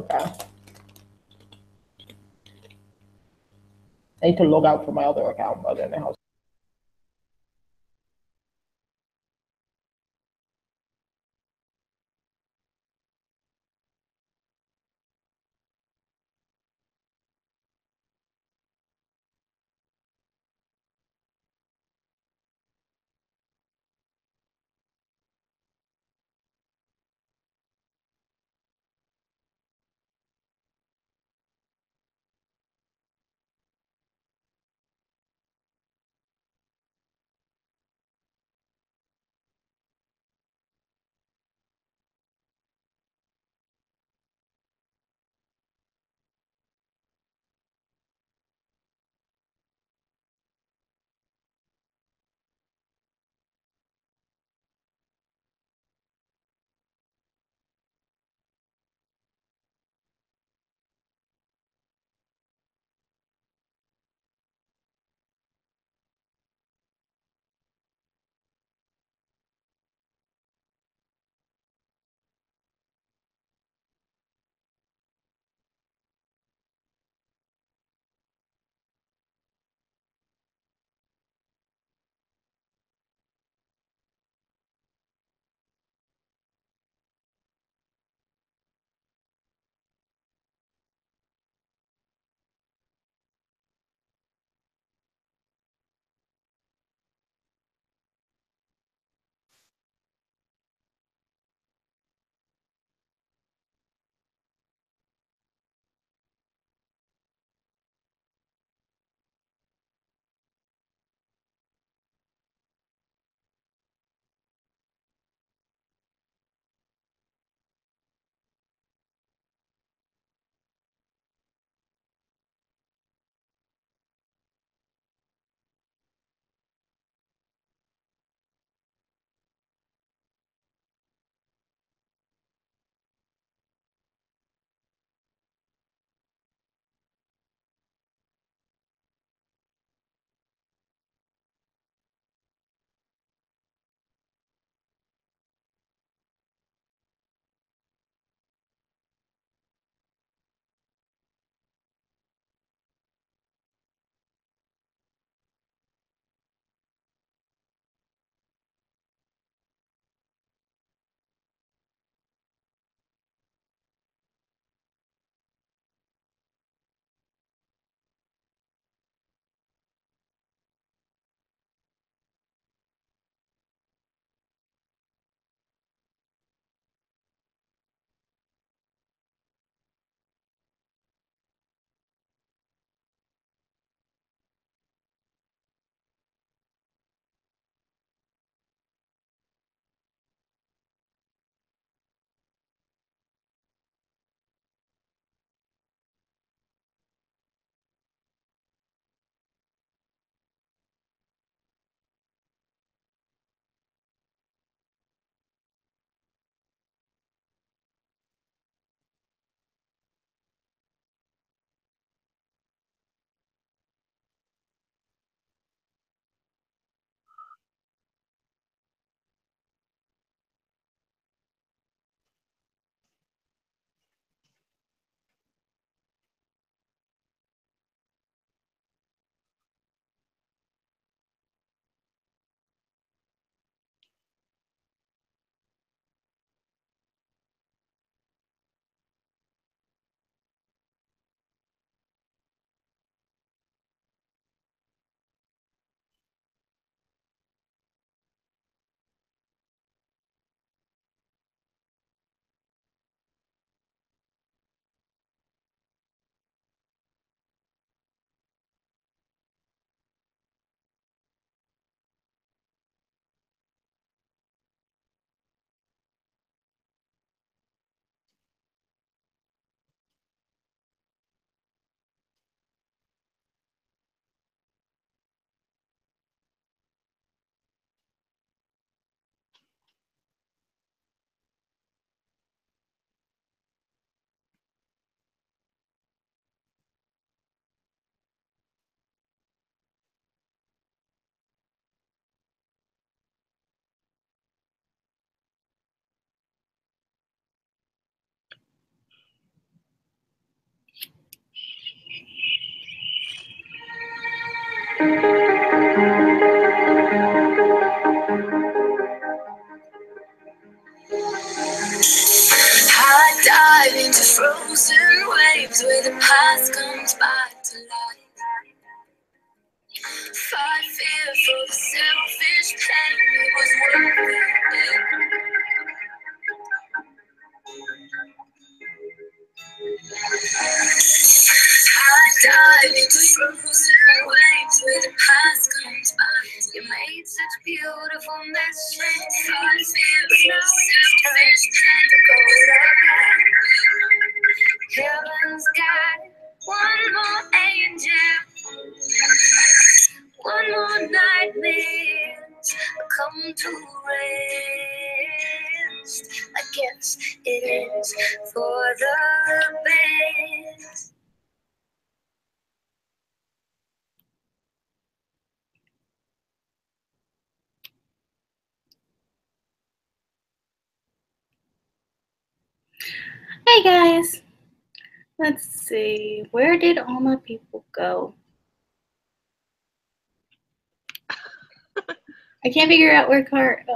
Okay. I need to log out from my other account, but I don't know how. past comes back to life. Fight fear for the selfish pain. It was worth it. I dive into frozen waves where the past comes by. You made such beautiful memories. Fight fear for the selfish pain. Heaven's got one more angel, one more nightmare come to rest. I guess it is for the best. Hey guys, let's see, where did all my people go? I can't figure out where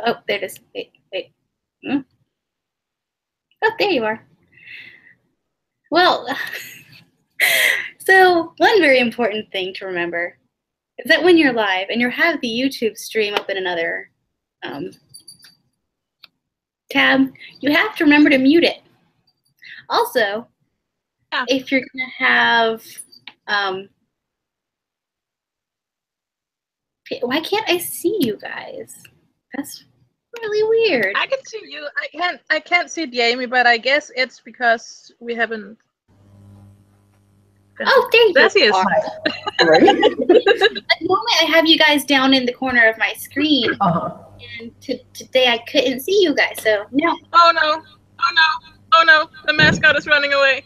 oh, there it is. Wait. Oh, there you are. Well, so one very important thing to remember is that when you're live and you have the YouTube stream up in another tab, you have to remember to mute it. Also, if you're gonna have, why can't I see you guys? That's really weird. I can see you. I can't see Jamie, but I guess it's because we haven't. Oh, there you are. Normally I have you guys down in the corner of my screen, and today I couldn't see you guys, so no. Oh no! Oh no! Oh no! The mascot is running away.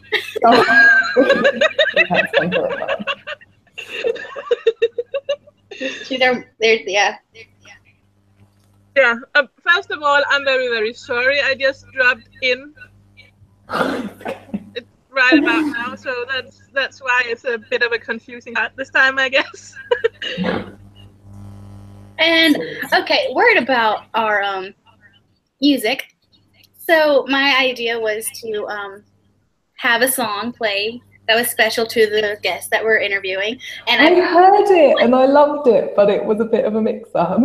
She's there. Yeah. Yeah. First of all, I'm very, very sorry. I just dropped in. It's right about now, so that's why it's a bit of a confusing part this time, I guess. And okay, word about our music. So my idea was to have a song played that was special to the guests that we're interviewing. And I heard it and I loved it, but it was a bit of a mix-up.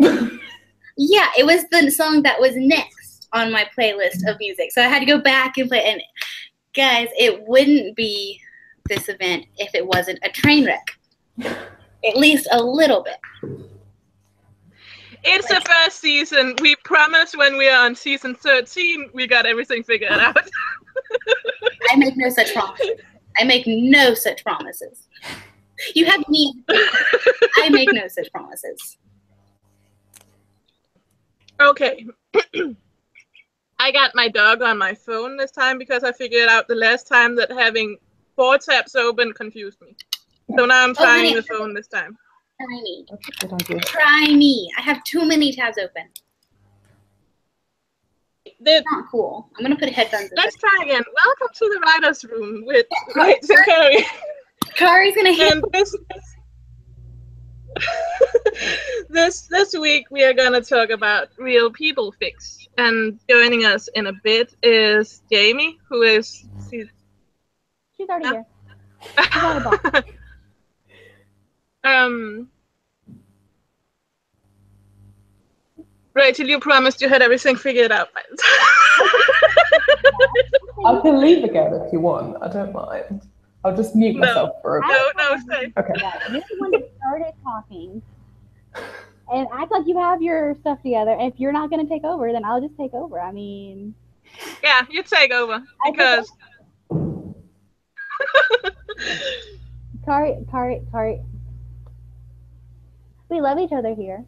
Yeah, it was the song that was next on my playlist of music. So I had to go back and play it. And guys, it wouldn't be this event if it wasn't a train wreck. At least a little bit. It's the first season. We promised when we are on season 13, we got everything figured out. I make no such promises. I make no such promises. You have me. I make no such promises. Okay. I got my dog on my phone this time because I figured out the last time that having 4 tabs open confused me. So now I'm trying the phone this time. Try me. Try me. I have too many tabs open. It's not cool. I'm gonna put headphones in. Let's try again. Welcome to the writer's room with Rach and Kari. Kari's gonna hit. This week we are gonna talk about real people fics, and joining us in a bit is Jamie, who is she's already here. She's on the box. Rachel, you promised you had everything figured out. I can leave again if you want. I don't mind. I'll just mute myself for a bit. No, stay. Okay. You're the one that started talking. And act like you have your stuff together. If you're not going to take over, then I'll just take over. I mean... Yeah, you take over. Because... Kari. We love each other here.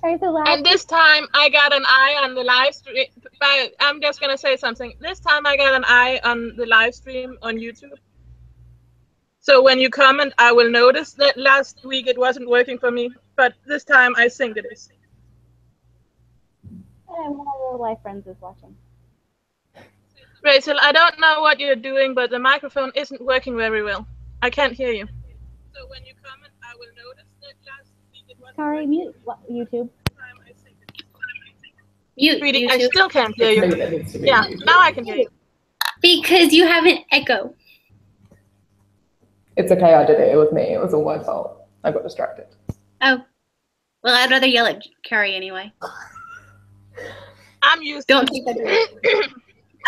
All right, so and this time I got an eye on the live stream. But I'm just going to say something. This time I got an eye on the live stream on YouTube. So when you comment, I will notice that last week it wasn't working for me. But this time I think it is. And one of our live friends is watching. Rachel, I don't know what you're doing, but the microphone isn't working very well. I can't hear you. So when you comment, I will notice that last week it wasn't Kari, mute YouTube. Mute YouTube. I YouTube. still can't hear you. Yeah, now I can hear you. Because you have an echo. It's okay, I did it. It was me. It was all my fault. I got distracted. Oh. Well, I'd rather yell at Kari anyway. I'm used Don't to take that.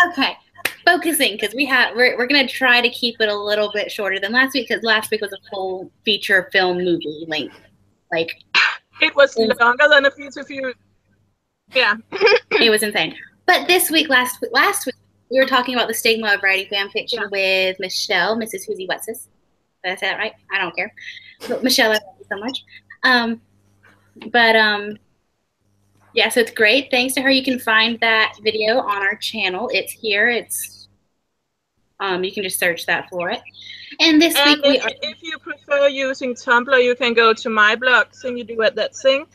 Okay. Focusing, because we're gonna try to keep it a little bit shorter than last week, because last week was a full feature film movie length. Like it was longer than a few. Yeah. It was insane. But this week, last week, we were talking about the stigma of writing fan fiction with Michelle, Mrs. Whoosy Whatsis. Did I say that right? I don't care. But Michelle, I love you so much. Yeah, so it's great. Thanks to her, you can find that video on our channel. It's here. It's you can just search that for it. And this week if you prefer using Tumblr, you can go to my blog, Sing You Do It That Sing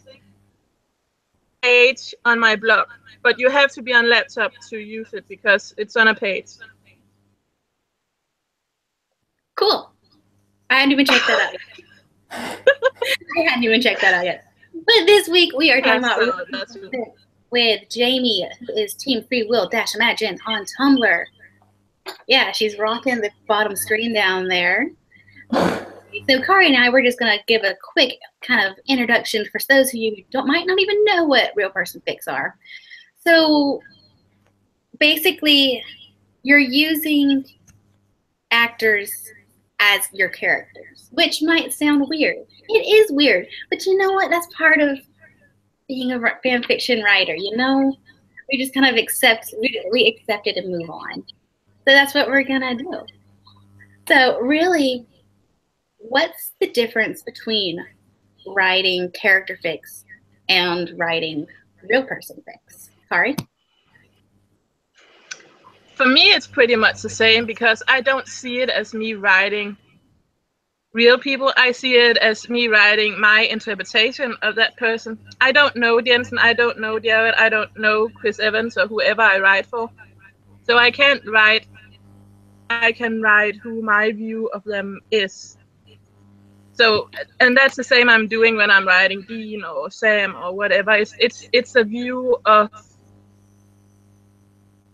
page on my blog. But you have to be on laptop to use it because it's on a page. Cool. I hadn't even checked that out yet. But this week we are talking about with Jamie, who is Team Free Will Dash Imagine on Tumblr. Yeah, she's rocking the bottom screen down there. So Kari and I, we're just going to give a quick kind of introduction for those of you who might not even know what real person fics are. So basically, you're using actors as your characters, which might sound weird. It is weird, but you know what? That's part of being a fan fiction writer, you know? We just kind of accept it and move on. So that's what we're gonna do. So really, what's the difference between writing character fics and writing real person fics? Kari? For me, it's pretty much the same because I don't see it as me writing real people. I see it as me writing my interpretation of that person. I don't know Jensen, I don't know Jared, I don't know Chris Evans or whoever I write for. So I can write who my view of them is. So, and that's the same I'm doing when I'm writing Dean or Sam or whatever. It's a view of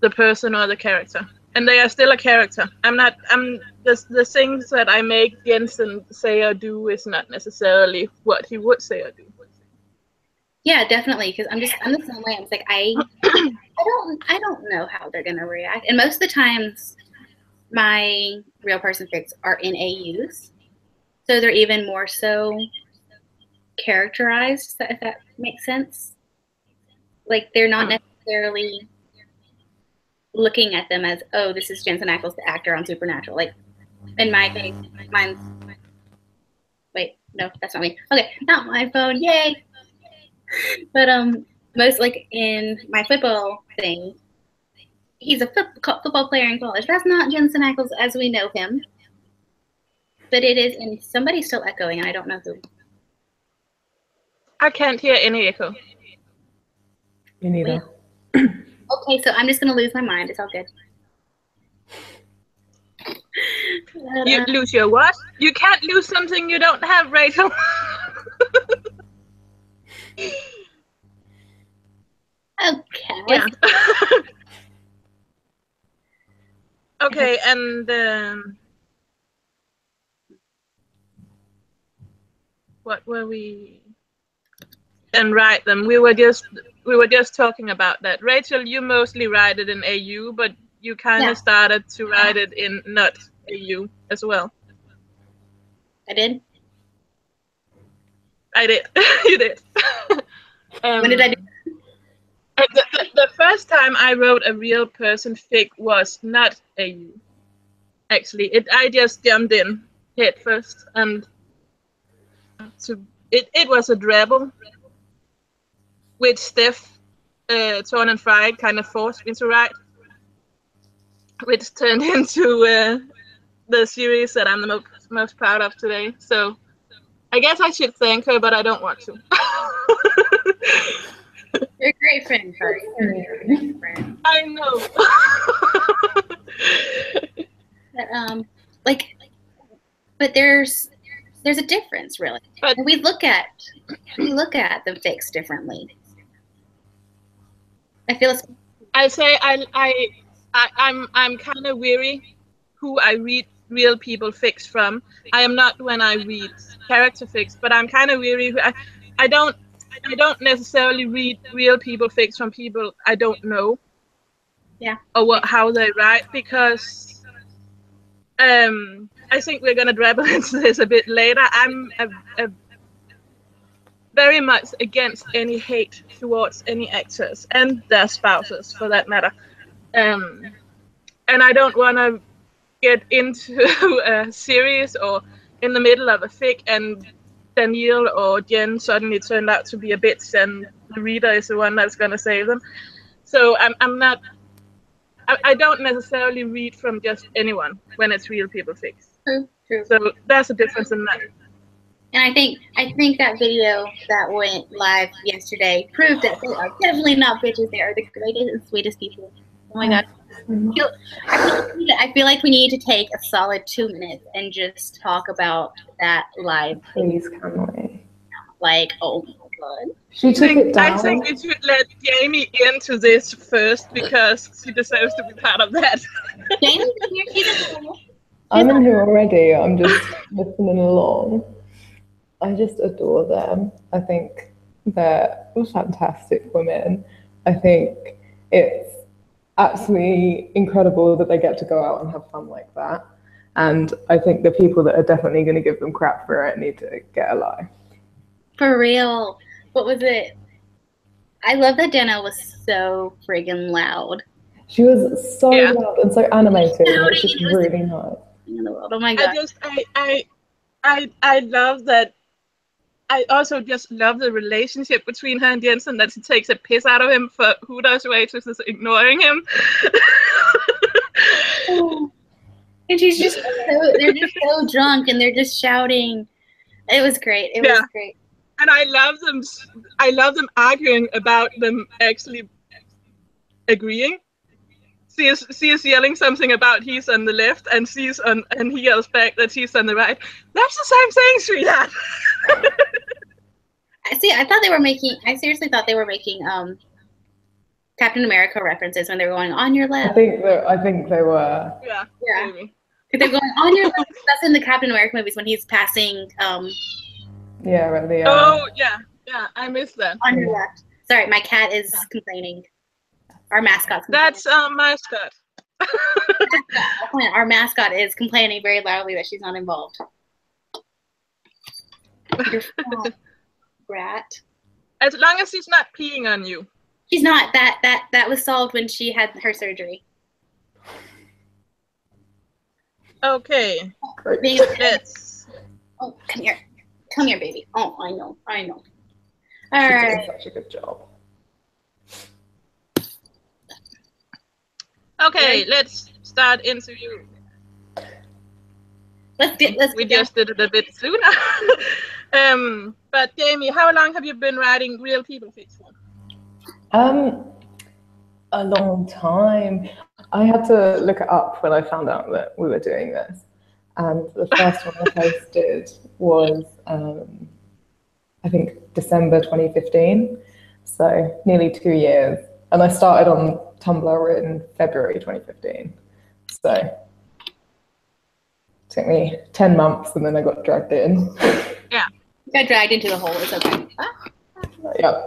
the person or the character, and they are still a character. The things that I make Jensen say or do is not necessarily what he would say or do. Yeah, definitely. Because I'm the same way. I'm like I don't know how they're gonna react, and most of the times, my real person fics are in AUs, so they're even more so characterized. If that makes sense. Like they're not necessarily looking at them as, oh, this is Jensen Ackles, the actor on Supernatural. Like, in my case, mine's... Wait, no, that's not me. Okay, not my phone, yay! But, most, like, in my football thing, he's a football player in college. That's not Jensen Ackles as we know him. But it is, and somebody's still echoing, and I don't know who. I can't hear any echo. Me neither. Okay, so I'm just going to lose my mind. It's all good. You lose your what? You can't lose something you don't have, Rachel. Okay. Yeah. Okay, and what were we? And write them. We were just talking about that. Rachel, you mostly write it in AU, but you kind of started to write it in not AU as well. I did? I did. You did. When did I do that? The first time I wrote a real person fic was not AU. Actually, I just jumped in head first, and it was a drabble, which Steph, Torn and Fried kind of forced me to write, which turned into the series that I'm the most proud of today. So I guess I should thank her, but I don't want to. You're a great friend, Kari. You're a great friend. I know. But, but there's a difference, really. But we look at the fics differently. I feel I say I'm kind of weary who I read real people fics from. I am not when I read character fics, but I'm kind of weary. I don't necessarily read real people fics from people I don't know. Yeah. Or how they write, because I think we're gonna dabble into this a bit later. I'm a very much against any hate towards any actors and their spouses, for that matter. And I don't want to get into a series or in the middle of a fic and Danielle or Jen suddenly turned out to be a bitch and the reader is the one that's going to save them. So I'm not. I don't necessarily read from just anyone when it's real people fics. True. So there's a difference in that. And I think that video that went live yesterday proved that they are definitely not bitches. They are the greatest and sweetest people. Oh my god. I feel like we need to take a solid 2 minutes and just talk about that live. Please, can we? Like, oh my god. She took it down. I think we should let Jamie into this first because she deserves to be part of that. Jamie, I'm in here already. I'm just listening along. I just adore them. I think they're fantastic women. I think it's absolutely incredible that they get to go out and have fun like that. And I think the people that are definitely going to give them crap for it need to get a life. For real. What was it? I love that Dana was so friggin' loud. She was so loud and so animated. And it's just really nice. In the world. Oh my god. I love that. I also just love the relationship between her and Jensen, that she takes a piss out of him for Huda's waitresses ignoring him. And she's just they're just so drunk and they're just shouting. It was great. It was great. And I love them arguing about them actually agreeing. She is yelling something about he's on the left and and he yells back that she's on the right. That's the same thing, sweetheart. I seriously thought they were making Captain America references when they were going on your left. I think they were. Yeah. Maybe. They're going on your left. That's in the Captain America movies when he's passing. Yeah, right. Oh yeah, I missed that. On your left. Sorry, my cat is complaining. Our mascot's complaining. That's our mascot. Our mascot is complaining very loudly that she's not involved. Brat. As long as she's not peeing on you. She's not. That was solved when she had her surgery. Okay. Let's. Oh, come here. Come here, baby. Oh, I know. All right. Such a good job. Okay, let's start interview. We just did it a bit sooner. But Jamie, how long have you been writing real people fics for? A long time. I had to look it up when I found out that we were doing this. And the first one I posted was, I think, December 2015. So nearly 2 years. And I started on Tumblr in February 2015. So it took me 10 months and then I got dragged in. Yeah. You got dragged into the hole. It's okay. Yeah.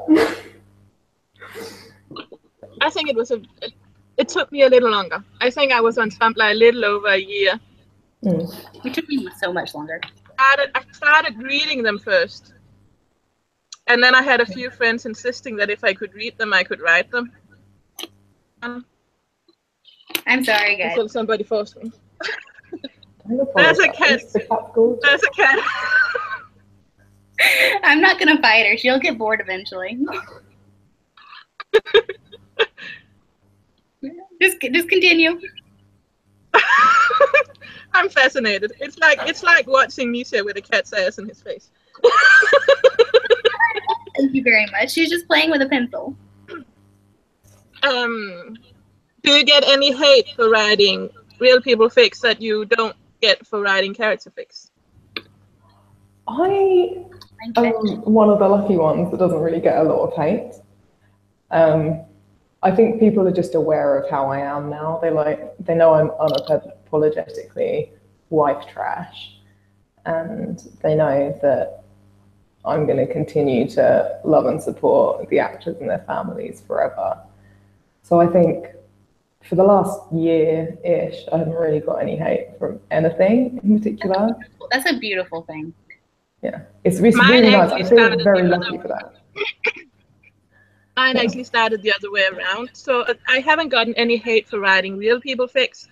I think it took me a little longer. I think I was on Tumblr a little over a year. It took me so much longer. I started reading them first. And then I had a few friends insisting that if I could read them, I could write them. I'm sorry, guys. Until somebody forced me. There's a cat. There's a cat. I'm not gonna fight her. She'll get bored eventually. Just continue. I'm fascinated. It's like watching Misha with a cat's ass in his face. Thank you very much. She's just playing with a pencil. Do you get any hate for writing real people fics that you don't get for writing character fics? I am one of the lucky ones that doesn't really get a lot of hate. I think people are just aware of how I am now. They know I'm unapologetically wife trash, and they know that I'm going to continue to love and support the actors and their families forever. So I think for the last year-ish, I haven't really got any hate from anything in particular. That's a beautiful thing. Yeah, it's really nice. I feel very lucky for that. Mine actually started the other way around. So I haven't gotten any hate for writing real people fics,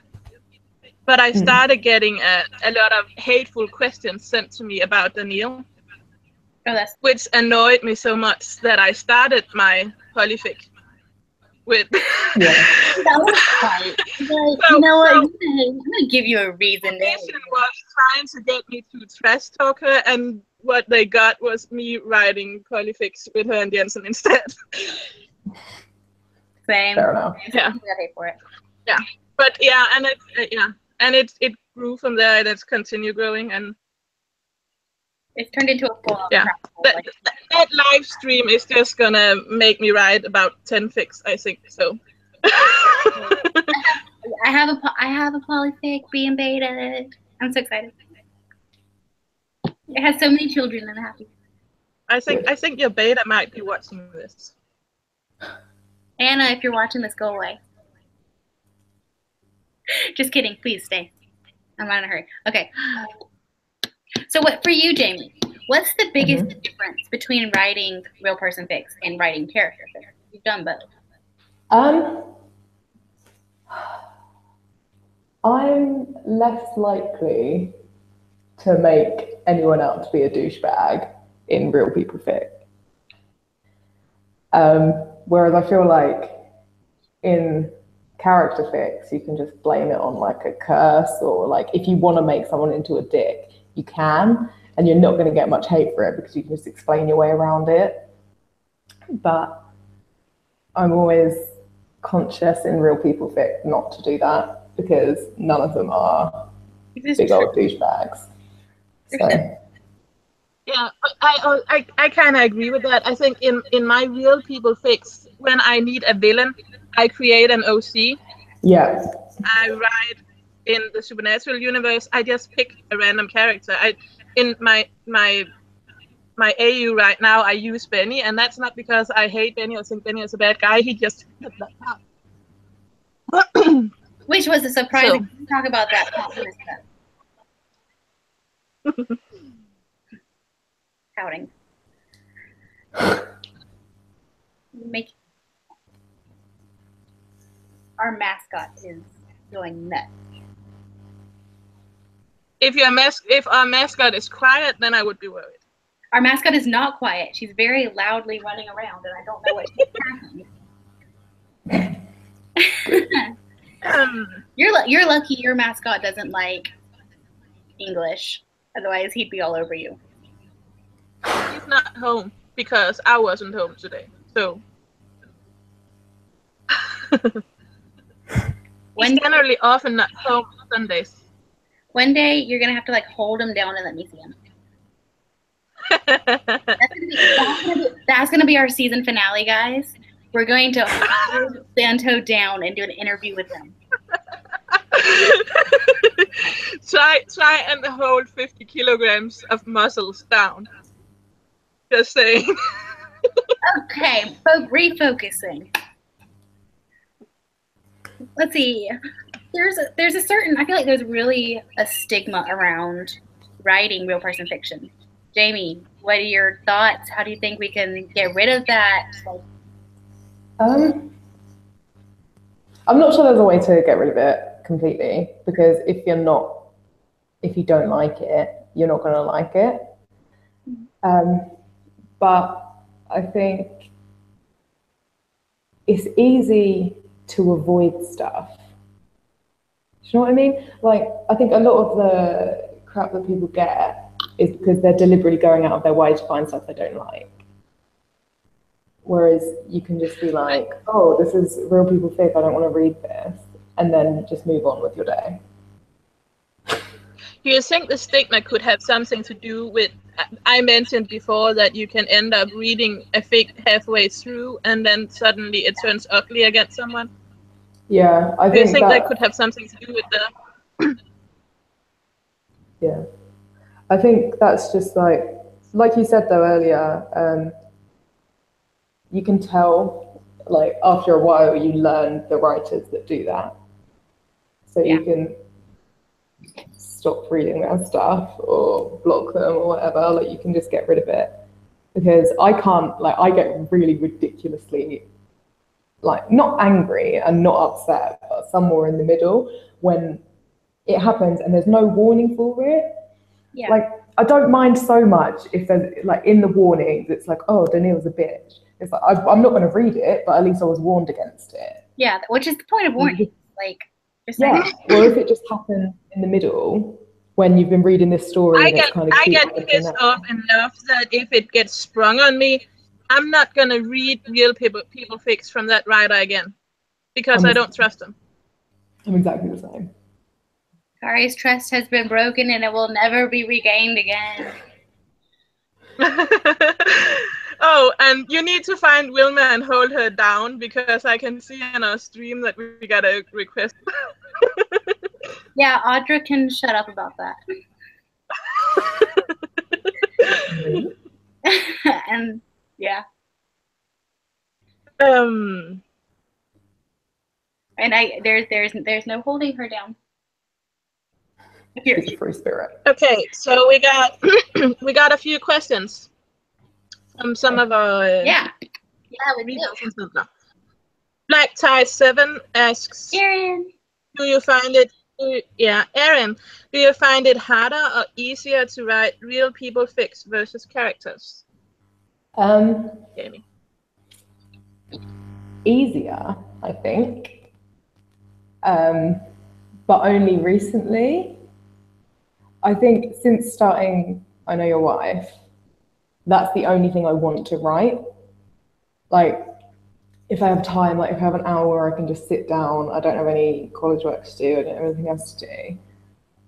but I started getting a lot of hateful questions sent to me about Daniel, which annoyed me so much that I started my polyfic with. Yeah. That was fun. You know what? I'm gonna give you a reason. The mission was trying to get me to trash talk her, and what they got was me writing polyfics with her and Jensen instead. Same. Fair enough. Yeah. Pay for it. Yeah, but yeah, and it grew from there, and it's continued growing, and it's turned into a full. Yeah, that live stream is just gonna make me write about 10 fics, I think. So. I have a polyfic being beta. I'm so excited. It has so many children, and I'm happy. I think your beta might be watching this. Anna, if you're watching this, go away. Just kidding. Please stay. I'm not in a hurry. Okay. So what for you, Jamie? What's the biggest difference between writing real person fics and writing character fics? You've done both. I'm less likely to make anyone out to be a douchebag in real people fic. Whereas I feel like in character fics, you can just blame it on like a curse, or like if you want to make someone into a dick, you can, and you're not going to get much hate for it because you can just explain your way around it. But I'm always conscious in real people fic not to do that, because none of them are big old douchebags. So. Yeah, I kind of agree with that. I think in my real people fics, when I need a villain, I create an OC. Yeah. I write in the supernatural universe. I just pick a random character. In my AU right now, I use Benny, and that's not because I hate Benny or think Benny is a bad guy. He just did that part. Which was a surprise. So, talk about that. Pouting. Our mascot is going nuts. If our mascot is quiet, then I would be worried. Our mascot is not quiet. She's very loudly running around, and I don't know what she's happening. You're lucky your mascot doesn't like English. Otherwise, he'd be all over you. He's not home because I wasn't home today. So he's generally often not home on Sundays. One day you're gonna have to like hold him down and let me see him. That's gonna be our season finale, guys. We're going to hold Santo down and do an interview with him. try and hold 50 kilograms of muscles down. Just saying. Okay, refocusing. Let's see. There's a certain, I feel like there's really a stigma around writing real person fiction. Jamie, what are your thoughts? How do you think we can get rid of that? I'm not sure there's a way to get rid of it completely, because if you don't like it, you're not going to like it. But I think it's easy to avoid stuff. Do you know what I mean? Like, I think a lot of the crap that people get is because they're deliberately going out of their way to find stuff they don't like. Whereas you can just be like, oh, this is real people fic, I don't want to read this, and then just move on with your day. Do you think the stigma could have something to do with, I mentioned before that you can end up reading a fic halfway through and then suddenly it turns ugly against someone? Yeah, I think do you think that could have something to do with the... Yeah. I think that's just like you said though earlier, you can tell, like after a while you learn the writers that do that. So you can stop reading their stuff or block them or whatever, like you can just get rid of it. Because I can't, like I get really ridiculously, like not angry and not upset, but somewhere in the middle when it happens and there's no warning for it. Yeah. Like I don't mind so much if there's like in the warnings, it's like, oh, Daniil's a bitch. It's like I'm not going to read it, but at least I was warned against it. Yeah, which is the point of warning. Like, yeah. Or if it just happens in the middle when you've been reading this story, I and it's kind of cute. get pissed off enough that if it gets sprung on me, I'm not gonna read real people fics from that writer again because I don't trust them. I'm exactly the same. Kari's trust has been broken and it will never be regained again. Oh, and you need to find Wilma and hold her down because I can see in our stream that we got a request. Yeah, Audra can shut up about that. And yeah. And there's no holding her down. She's a free spirit. Okay, so we got we got a few questions from some of our readers and stuff. Black Tie 7 asks, Aaron, do you find it? Aaron, do you find it harder or easier to write real people fics versus characters? Jamie. Easier, I think, but only recently. I think since starting I Know Your Wife, that's the only thing I want to write. Like, if I have time, like if I have an hour, I can just sit down. I don't have any college work to do. I don't have anything else to do.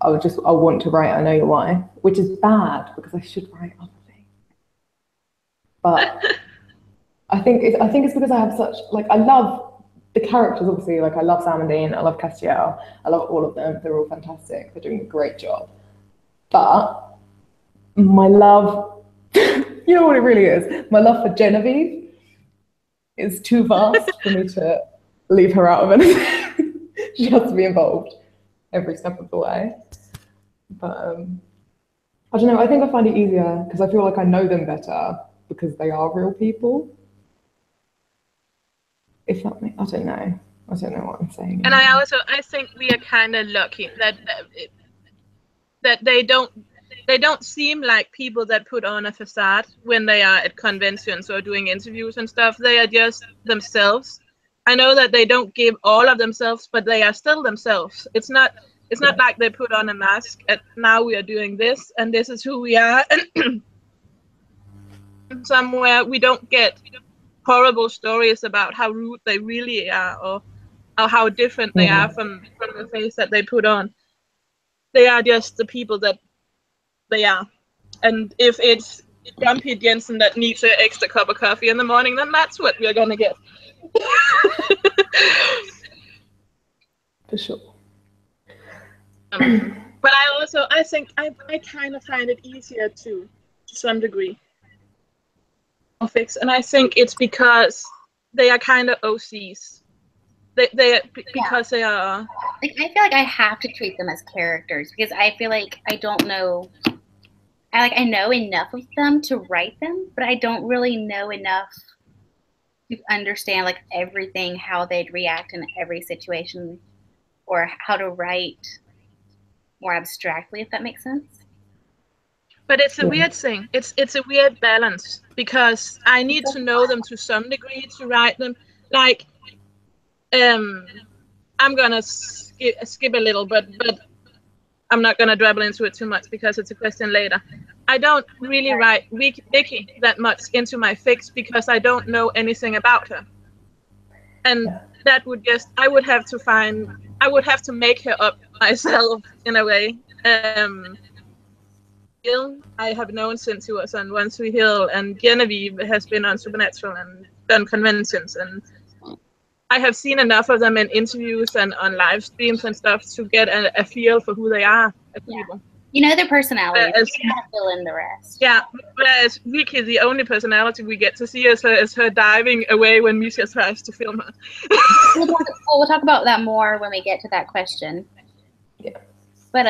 I want to write I Know Your Wife, which is bad because I should write other things. But I think it's because I have such, like, I love the characters, obviously. Like, I love Sam and Dean, I love Castiel, I love all of them. They're all fantastic. They're doing a great job. But my love, you know what it really is? My love for Genevieve is too vast for me to leave her out of anything. She has to be involved every step of the way. But I don't know, I think I find it easier because I feel like I know them better because they are real people. If that makes, I don't know what I'm saying. And I think we are kind of lucky that they don't seem like people that put on a facade when they are at conventions or doing interviews and stuff. They are just themselves. I know that they don't give all of themselves, but they are still themselves. It's not like they put on a mask and now we are doing this and this is who we are. And somewhere we don't get horrible stories about how rude they really are or how different they are from the face that they put on. They are just the people that they are. And if it's Grumpy Jensen that needs an extra cup of coffee in the morning, then that's what we're gonna get. For sure. But I think I kind of find it easier to some degree. And I think it's because they are kind of OCs. Because they are. Like, I feel like I have to treat them as characters because I feel like I don't know. I know enough of them to write them, but I don't really know enough to understand like everything, how they'd react in every situation, or how to write more abstractly, if that makes sense. But it's a weird thing. It's a weird balance because I need to know them to some degree to write them. Like, I'm gonna skip a little, but I'm not gonna dabble into it too much because it's a question later. I don't really write Vicky that much into my fics because I don't know anything about her, and that would just I would have to make her up myself in a way. I have known since he was on One Sweet Hill, and Genevieve has been on Supernatural and done conventions, and I have seen enough of them in interviews and on live streams and stuff to get a feel for who they are as people. You know their personality. Whereas, You gotta fill in the rest. yeah, whereas Vicky, the only personality we get to see is her diving away when Misha tries to film her. We'll talk about that more when we get to that question. Yeah. But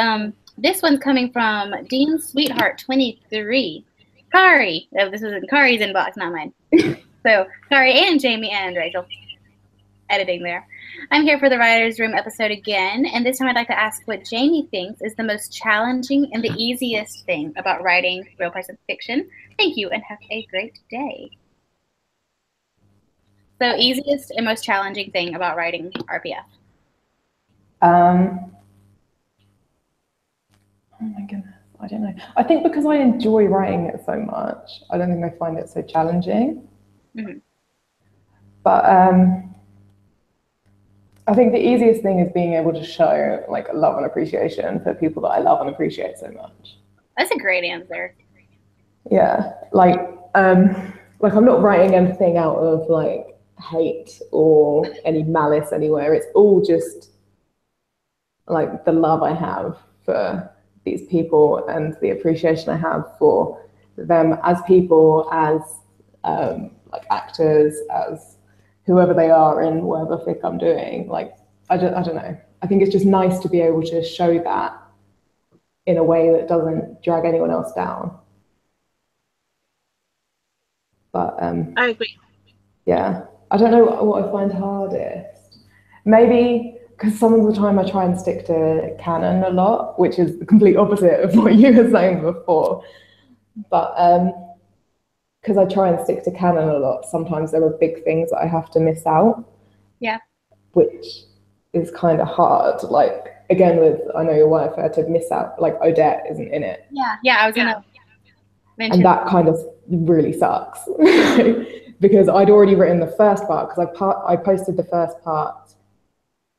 this one's coming from Dean Sweetheart 23. Kari. Oh, this was in Kari's inbox, not mine. So Kari and Jamie and Rachel. Editing there. I'm here for the Writer's Room episode again, and this time I'd like to ask what Jamie thinks is the most challenging and the easiest thing about writing real person fiction. Thank you, and have a great day. So, easiest and most challenging thing about writing RPF? Oh my goodness, I don't know. I think because I enjoy writing it so much, I don't think I find it so challenging. Mm-hmm. But I think the easiest thing is being able to show like love and appreciation for people that I love and appreciate so much. That's a great answer. Yeah, like I'm not writing anything out of like hate or any malice anywhere. It's all just like the love I have for these people and the appreciation I have for them as people, as like actors, as whoever they are in whatever fic I'm doing. Like, I don't know. I think it's just nice to be able to show that in a way that doesn't drag anyone else down. But I agree. yeah, I don't know what I find hardest. Maybe because some of the time I try and stick to canon a lot, which is the complete opposite of what you were saying before. But because I try and stick to canon a lot, sometimes there are big things that I have to miss out. Yeah. Which is kind of hard. Like, again, with I Know Your Wife, I had to miss out, like, Odette isn't in it. Yeah, I was gonna mention. And that kind of really sucks. Because I'd already written the first part, because I posted the first part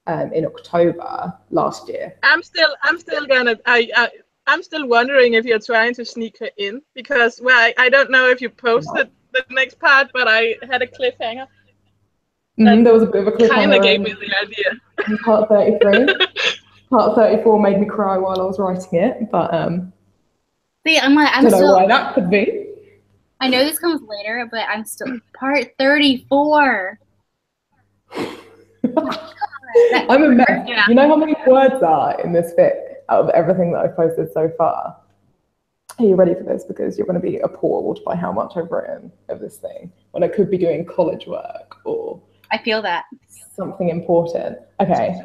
in October last year. I'm still wondering if you're trying to sneak her in, because I don't know if you posted the next part, but I had a cliffhanger. There was a bit of a cliffhanger. Kind of gave me the idea. In part 33. Part 34 made me cry while I was writing it, but see, I'm don't know why that could be. I know this comes later, but I'm still part 34. I'm a mess. Yeah. You know how many words are in this fic out of everything that I've posted so far? Are you ready for this? Because you're going to be appalled by how much I've written of this thing when I could be doing college work or I feel that. Something important. Okay.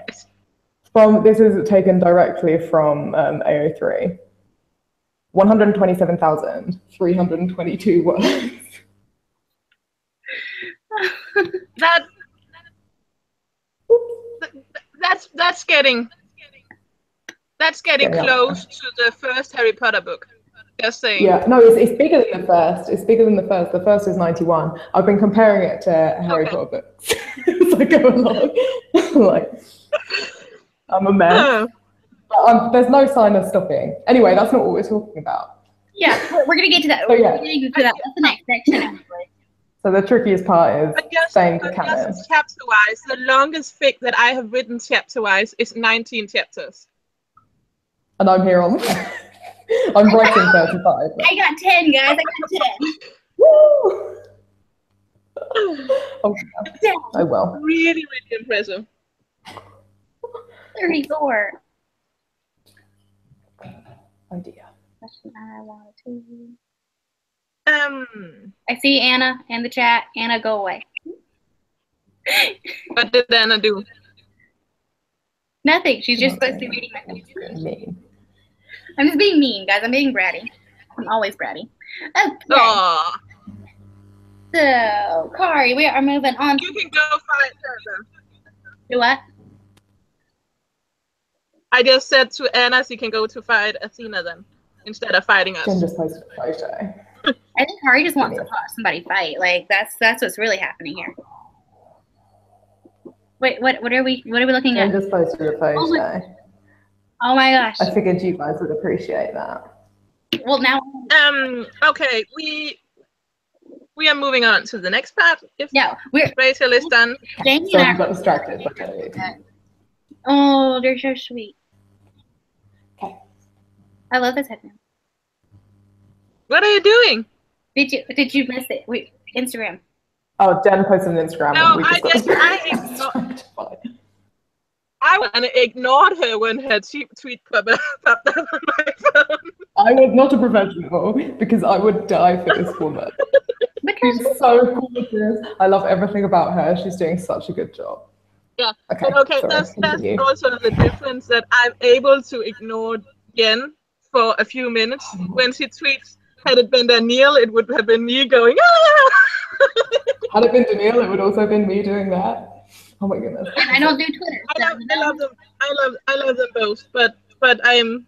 This is taken directly from AO3. 127,322 words. That's getting close to the first Harry Potter book. Just saying. Yeah, no, it's bigger than the first. It's bigger than the first. The first is 91. I've been comparing it to Harry Potter books as I go along. Like, I'm a mess. But there's no sign of stopping. Anyway, that's not what we're talking about. Yeah, we're gonna get to that. So, yeah. We're getting to that. That's the next section. So the trickiest part is staying to canon. Chapter-wise, the longest fic that I have written chapter-wise is 19 chapters. And I'm here on. I'm writing 35. I got 10, guys. I got 10. Woo! Oh, well. Really, really impressive. 34. Oh dear. I wanted to. I see Anna in the chat. Anna, go away. What did Anna do? Nothing. She's just supposed to be reading my mean. I'm just being mean, guys. I'm being bratty. I'm always bratty. Okay. Aww. So, Kari, we are moving on. You can go fight her then. Do what? I just said to Anna she can go to fight Athena then, instead of fighting us. Jen just posted a photo. I think Kari just wants to watch somebody fight. Like that's what's really happening here. Wait, what are we looking at? Jen just posted a photo. Oh my gosh. I figured you guys would appreciate that. Well, now. Okay, we are moving on to the next part. If Rachel is done. Jamie so and I got distracted. Oh, they're so sweet. Okay. I love this headband. What are you doing? Did you miss it? Wait, Instagram. Oh, Jen posted on Instagram. No, and we I just ignored her when her tweet popped up on my phone. I was not a professional because I would die for this woman. She's so gorgeous. I love everything about her. She's doing such a good job. Yeah. Okay. Okay. Sorry, That's continue. also the difference that I'm able to ignore Jen for a few minutes. When she tweets, had it been Danielle, it would have been me going, ah! Had it been Danielle, it would also have been me doing that. Oh my goodness. And I don't do Twitter. I love them. I love them both. But I'm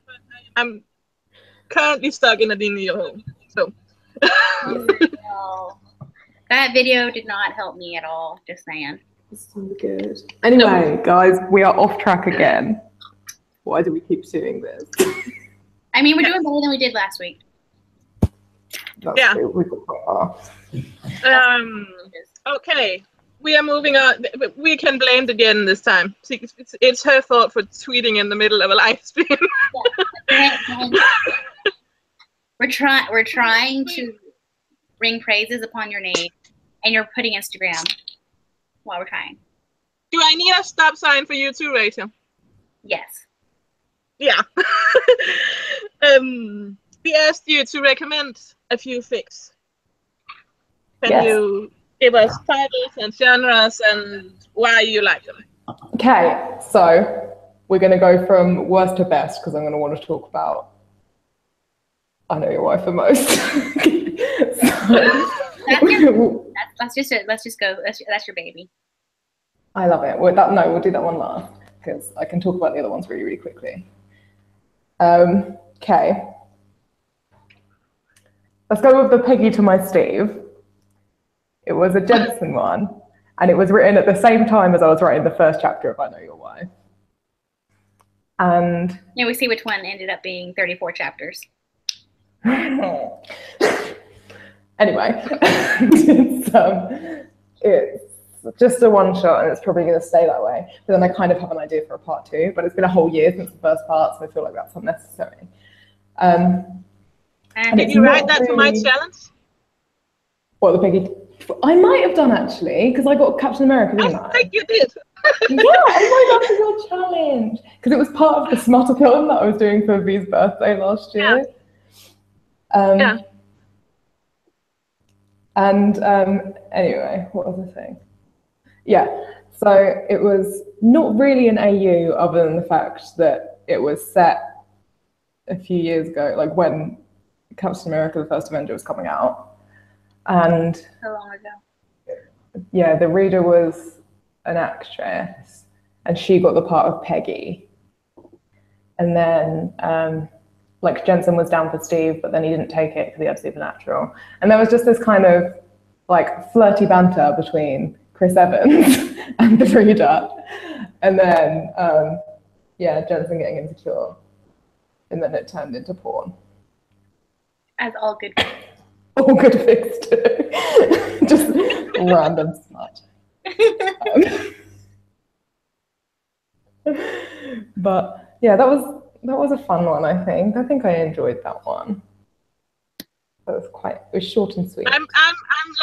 currently stuck in a Danielle hole. So. No. That video did not help me at all. Just saying. It's so good. Anyway, guys, we are off track again. Why do we keep doing this? I mean, we're doing better than we did last week. That's true. We got quite far. Okay, we are moving on. We can blame the Jen this time. It's her fault for tweeting in the middle of a live stream. We're trying to ring praises upon your name, and you're putting Instagram while we're trying. Do I need a stop sign for you too, Rachel? Yes. Yeah. We asked you to recommend a few fics. Can you give us titles and genres and why you like them? Okay, so we're going to go from worst to best because I'm going to want to talk about I Know Your Wife the most. Let's just go. That's your baby. I love it. We'll do that one last because I can talk about the other ones really, really quickly. Okay. Let's go with the Peggy to my Steve. It was a Jensen one, and it was written at the same time as I was writing the first chapter of I Know Your Wife. And yeah, we see which one ended up being 34 chapters. Anyway, it's just a one shot, and it's probably going to stay that way. But then I kind of have an idea for a part 2, but it's been a whole year since the first part, so I feel like that's unnecessary. And did you write that for my challenge? What, the Peggy? I might have done actually, because I got Captain America, didn't I? I think you did. Yeah, oh my God, for your challenge. Because it was part of the Smartathon that I was doing for V's birthday last year. Yeah. And anyway, what was I saying? Yeah, so it was not really an AU other than the fact that it was set a few years ago, like when Captain America, the First Avenger was coming out. And how long ago? Yeah, the reader was an actress and she got the part of Peggy. And then like Jensen was down for Steve, but then he didn't take it because he had Supernatural. And there was just this kind of like flirty banter between Chris Evans and the reader. And then, Jensen getting insecure. And then it turned into porn. As all good fics. All good fics do. Just random smut. But yeah, that was a fun one, I think. I think I enjoyed that one. It was short and sweet. I'm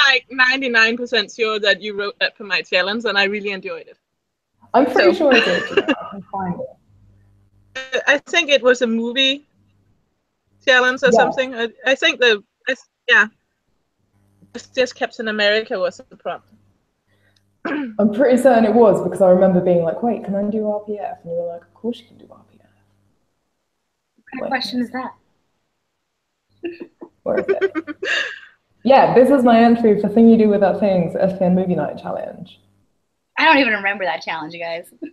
like 99% sure that you wrote that for my challenge, and I really enjoyed it. I'm pretty sure I did. Yeah, I can find it. I think it was a movie challenge or something. I think just Captain America was the prompt. I'm pretty certain it was because I remember being like, wait, can I do RPF? And you were like, of course you can do RPF. What kind of question is that? Where is it? Yeah, this is my entry for Thing You Do Without Things, SPN Movie Night Challenge. I don't even remember that challenge, you guys. It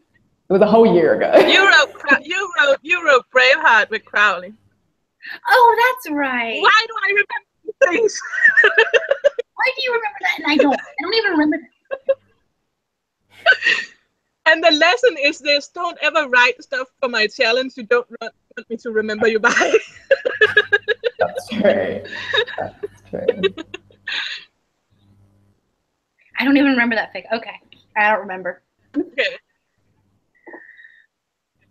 was a whole year ago. You wrote Braveheart with Crowley. Oh, that's right. Why do I remember things? Why do you remember that? And I don't even remember that. And the lesson is this: don't ever write stuff for my challenge you don't want me to remember you by. That's true. That's true. I don't even remember that fic. Okay. I don't remember. Okay.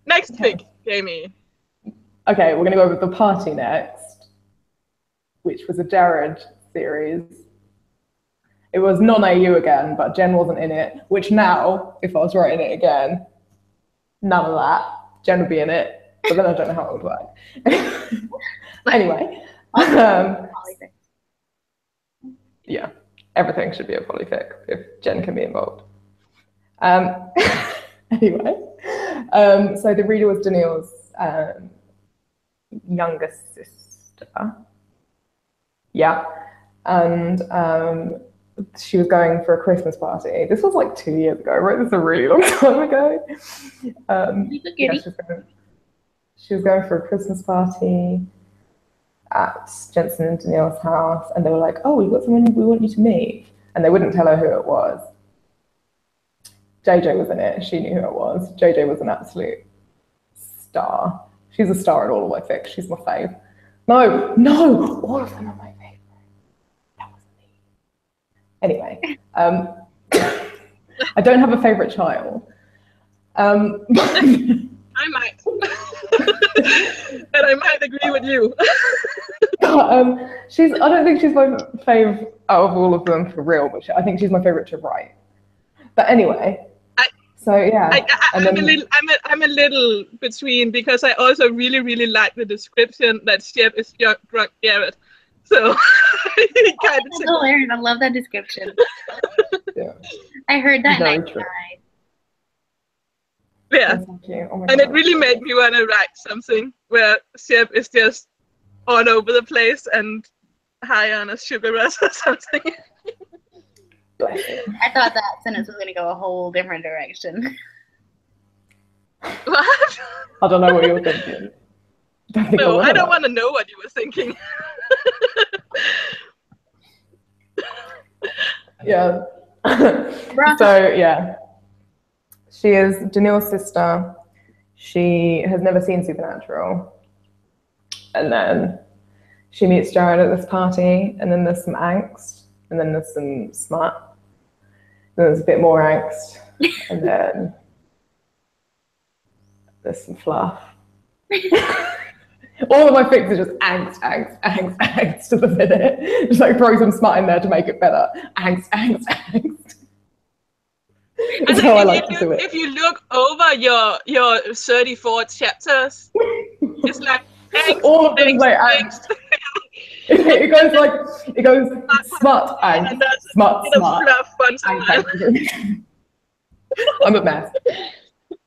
Next fic, Jamie. Okay, we're gonna go with The Party next, which was a Jared series. It was non-AU again, but Jen wasn't in it, which now, if I was writing it again, none of that. Jen would be in it, but then I don't know how it would work. Anyway. Yeah, everything should be a polyfic if Jen can be involved. Anyway, so the reader was Danielle's younger sister. Yeah, and she was going for a Christmas party. This was like 2 years ago, right? This is a really long time ago. Yeah, she was going for a Christmas party at Jensen and Danielle's house, and they were like, "Oh, we've got someone we want you to meet," and they wouldn't tell her who it was. JJ was in it. She knew who it was. JJ was an absolute star. She's a star in all of my fics. She's my fave. No, all of them are my favorite. That was me. Anyway, I don't have a favorite child. I might, and I might agree with you. I don't think she's my fave out of all of them for real, but I think she's my favorite to write. But anyway, I'm a little between, because I also really like the description that Shep is drunk Garrett. So hilarious. I love that description. Yeah. I heard that Very and I true. cried. Yeah, oh and it really made me want to write something where Shep is just all over the place and high on a sugar rush or something. I thought that sentence was going to go a whole different direction. What? I don't know what you were thinking. No, I don't want to know what you were thinking. Yeah. So, yeah. She is Danielle's sister. She has never seen Supernatural. And then she meets Jared at this party, and then there's some angst, and then there's some smut. Then there's a bit more angst, and then there's some fluff. All of my fics are just angst to the minute. Just like throw some smut in there to make it better. Angst. That's how I like to do it. If you look over your 34 chapters, it's like angst, all of them like angst. It goes smut, angst, smut. I'm a mess.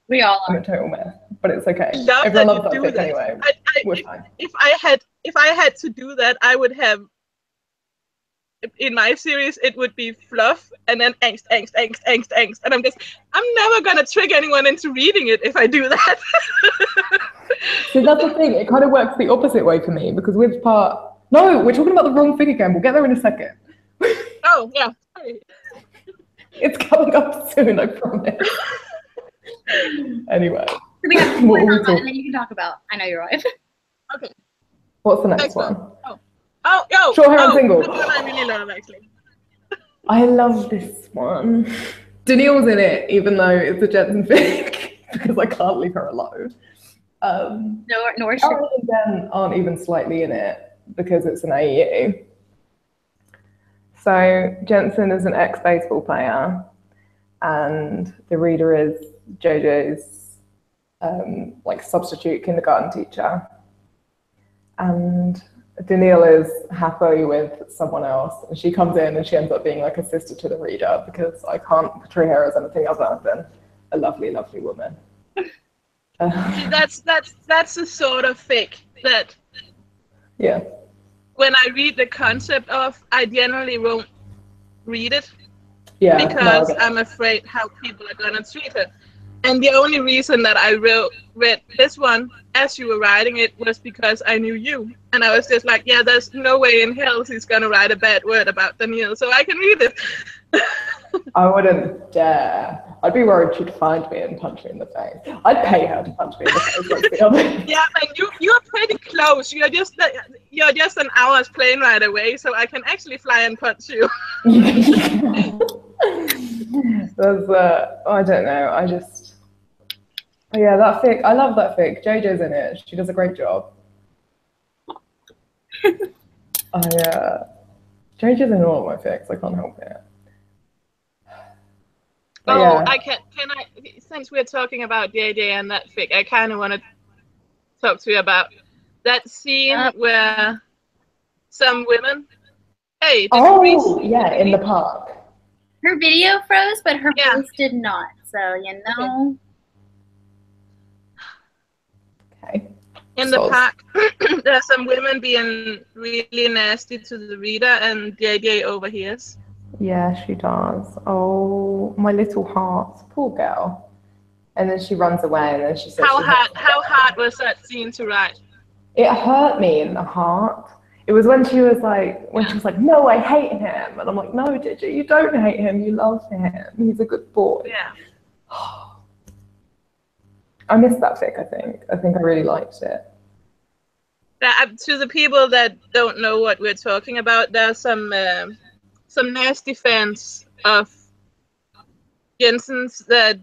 We all are. I'm a total mess, but it's okay. Love Everyone that loves you that do fic anyway. We're fine. If I had to do that, I would have, in my series, it would be fluff and then angst. And I'm never gonna trick anyone into reading it if I do that. So that's the thing, it kind of works the opposite way for me, because with part, no, we're talking about the wrong thing again. We'll get there in a second. Oh, yeah. Sorry. It's coming up soon, I promise. Anyway. We have one more and then you can talk about I Know Your Wife. Okay. What's the next one? Short Hair and Single. That's what I really love, actually. I love this one. Danielle's in it, even though it's a Jensen fic, because I can't leave her alone. Nor Sharon and Jen aren't even slightly in it, because it's an AU. So Jensen is an ex-baseball player, and the reader is JJ's substitute kindergarten teacher. And Danielle is happily with someone else, and she comes in and she ends up being like a sister to the reader, because I can't portray her as anything other than a lovely, lovely woman. That's the sort of fic that, yeah, when I read the concept of, I generally won't read it, yeah, because I'm afraid how people are gonna treat her. And the only reason that I read this one as you were writing it was because I knew you, and I was just like, yeah, there's no way in hell he's gonna write a bad word about Danielle, so I can read it. I wouldn't dare. I'd be worried she'd find me and punch me in the face. I'd pay her to punch me in the face. Let's be honest. Yeah, and you're pretty close. You're just an hour's plane ride away, so I can actually fly and punch you. There's I don't know. Oh yeah, that fic. I love that fic. JJ's in it. She does a great job. JJ's in all of my fics. I can't help it. But Oh, yeah. I can I, since we're talking about JJ and that fic, I kind of want to talk to you about that scene where some women. Hey, did you reach? Yeah, in the park. Her video froze, but her voice did not. So, Okay. In the park, there are some women being really nasty to the reader, and JJ overhears. Yeah, she does. Oh, my little heart. Poor girl. And then she runs away, and then she says, How hard was that scene to write? It hurt me in the heart. It was when she was like, no, I hate him. And I'm like, no, JJ, you don't hate him. You love him. He's a good boy. Yeah. I missed that fic, I think. I think I really liked it. To the people that don't know what we're talking about, there's some nasty fans of Jensen's that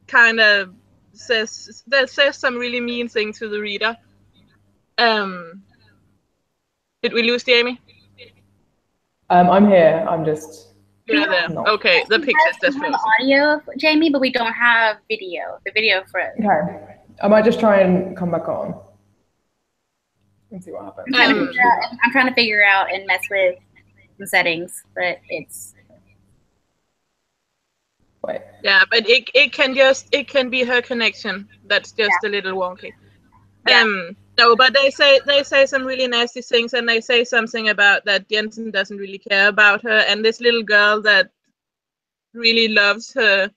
kind of says some really mean thing to the reader. Did we lose Jamie? I'm here. I'm just. You're there. Okay, the picture's just frozen. We have audio of Jamie, but we don't have video. The video froze. Okay. I might just try and come back on and see what happens. I'm trying to figure out and mess with the settings, but it's. Wait. Yeah, but it can be her connection that's just a little wonky. Yeah. No, but they say some really nasty things, and they say something about that Jensen doesn't really care about her, and this little girl that really loves her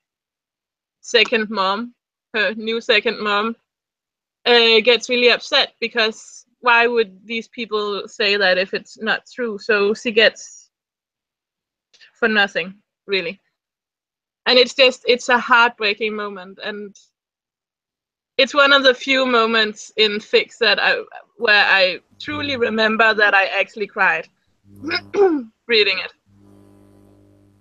second mom, her new second mom, gets really upset because why would these people say that if it's not true? So she gets for nothing, really. And it's a heartbreaking moment, and it's one of the few moments in fics where I truly remember that I actually cried reading it.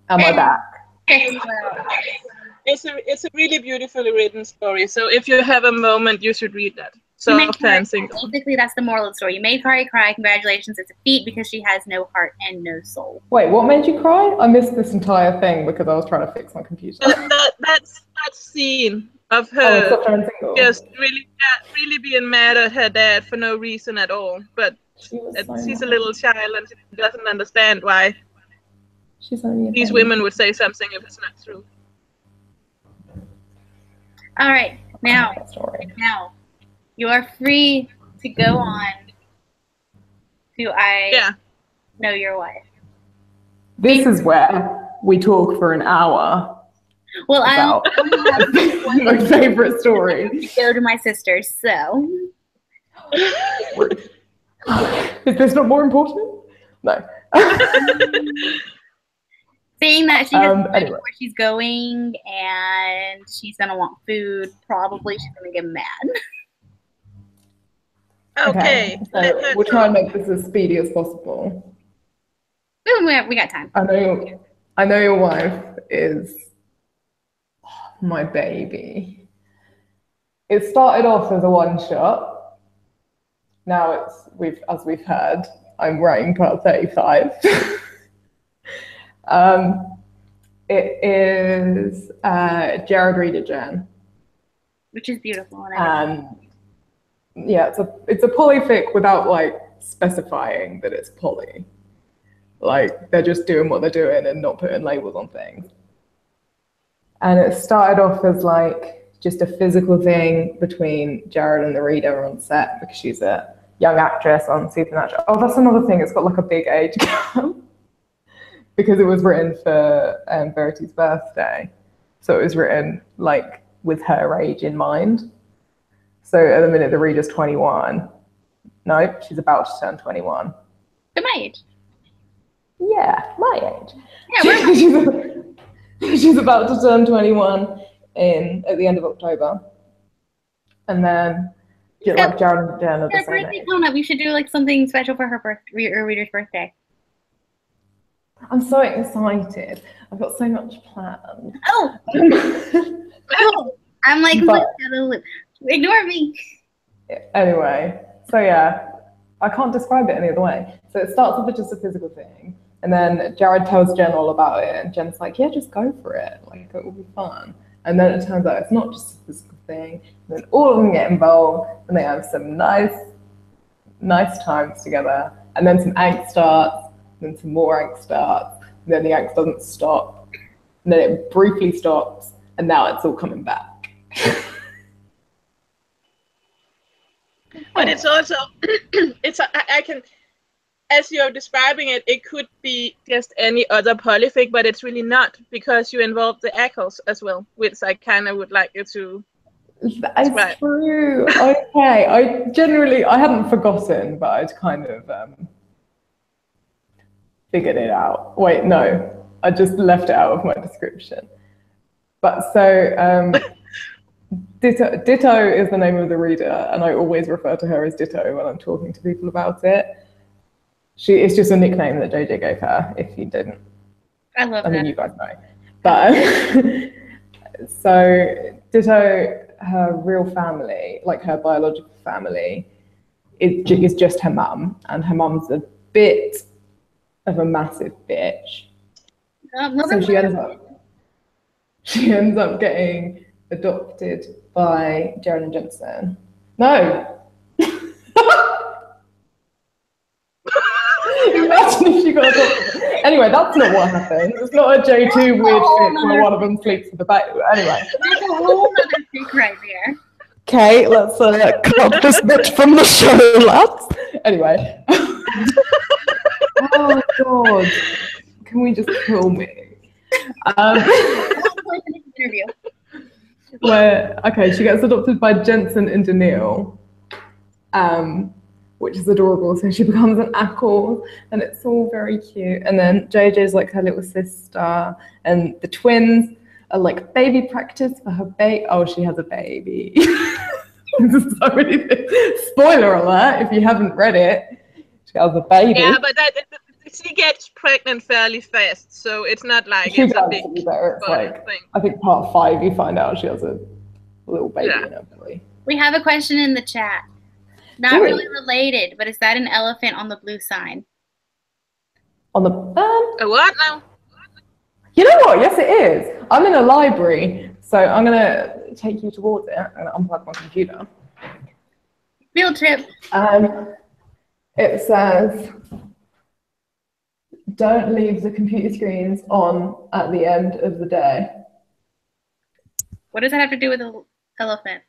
Am I back? It's a really beautifully written story. So if you have a moment, you should read that. So basically, that's the moral of the story. You made Kari cry. Congratulations, it's a feat because she has no heart and no soul. Wait, what made you cry? I missed this entire thing because I was trying to fix my computer. That scene of her just really being mad at her dad for no reason at all. But she's a little child and she doesn't understand why these women would say something if it's not true. All right, now you are free to go on to I Know Your Wife. This is where we talk for an hour. Well, about my favorite story. Go to my sister, so. Is this not more important? No. Saying that she doesn't know where she's going and she's gonna want food, probably she's gonna get mad. Okay. So we'll try and make this as speedy as possible. We got time. I know your wife is my baby. It started off as a one shot. Now as we've heard, I'm writing part 35. It is Jared Reader Jen, which is beautiful. Yeah, it's a polyfic without like specifying that it's poly. Like they're just doing what they're doing and not putting labels on things. And it started off as like just a physical thing between Jared and the reader on set because she's a young actress on Supernatural. Oh, that's another thing. It's got like a big age gap because it was written for Verity's birthday. So it was written like with her age in mind. So at the minute the reader's 21. No, she's about to turn 21. So my age. Yeah, my age. Yeah, she's about to turn 21 at the end of October. And then like Jared and Jen are the same age. We should do like something special for her reader's birthday. I'm so excited. I've got so much planned. Oh! I'm like, But- ignore me. Anyway, so yeah, I can't describe it any other way. So it starts with just a physical thing, and then Jared tells Jen all about it, and Jen's like, yeah, just go for it. Like, it will be fun. And then it turns out it's not just a physical thing. And then all of them get involved, and they have some nice times together. And then some angst starts, and then some more angst starts, and then the angst doesn't stop. And then it briefly stops, and now it's all coming back. But it's also, I can, as you're describing it, it could be just any other polyfic, but it's really not, because you involve the echoes as well, which I kind of would like you to That's describe. true. Okay, I hadn't forgotten, but I'd kind of figured it out. Wait, no, I just left it out of my description. But so, Ditto is the name of the reader, and I always refer to her as Ditto when I'm talking to people about it. It's just a nickname that JJ gave her, if you didn't. I love that. I mean, you guys know. But so Ditto, her real family, like her biological family, is just her mum, and her mum's a bit of a massive bitch. So she ends up getting adopted by Jared and Jensen. No. Imagine if she got adopted. Anyway, that's not what happened. It's not a J2 weird fic where one of them sleeps with the baby. Anyway. There's a whole other fic right there. Okay, let's cut this bitch from the show, lads. Anyway. Oh, God. Can we just kill me? Interview. Okay, she gets adopted by Jensen and Daniil, which is adorable. So she becomes an Ackle, and it's all very cute. And then JJ's like her little sister, and the twins are like baby practice for her baby. Oh, she has a baby. So many things. Spoiler alert, if you haven't read it, she has a baby. Yeah, but she gets pregnant fairly fast, so it's not like She it's a does, big to be fair. It's like, thing. I think part 5 you find out she has a little baby Yeah. in her belly. We have a question in the chat. Not Do we? really related, but is that an elephant on the blue sign? On the A what now? You know what? Yes, it is. I'm in a library, so I'm gonna take you towards it. I'm gonna unplug my computer. Field trip. It says, "Don't leave the computer screens on at the end of the day." What does that have to do with the elephant?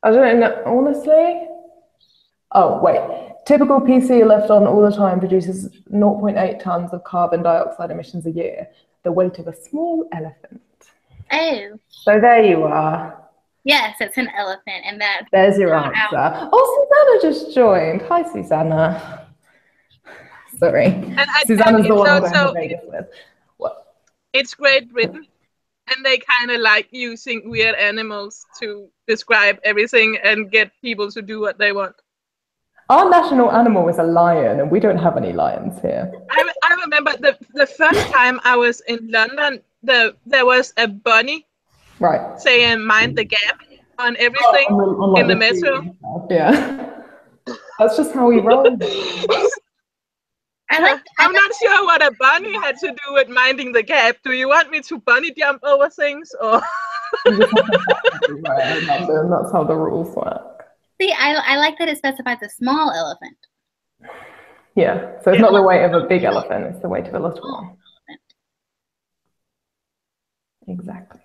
I don't know, honestly. Oh, wait. Typical PC left on all the time produces 0.8 tons of carbon dioxide emissions a year, the weight of a small elephant. Oh. So there you are. Yes, it's an elephant, and that. There's your answer. Oh, Susanna just joined. Hi, Susanna. Sorry. And I Susanna's the one I'm also, going to Vegas with. What? it's great written, and they kind of like using weird animals to describe everything and get people to do what they want. Our national animal is a lion, and we don't have any lions here. I remember the first time I was in London, there was a bunny Right. saying "mind the gap" on everything On, like, in the metro. Yeah. That's just how we roll. I'm not sure what a bunny had to do with minding the gap. Do you want me to bunny jump over things, or? You just have to right, I remember, and that's how the rules work. See, I like that it specifies a small elephant. Yeah, so it's not the weight of a big elephant, it's the weight of a little one. Exactly.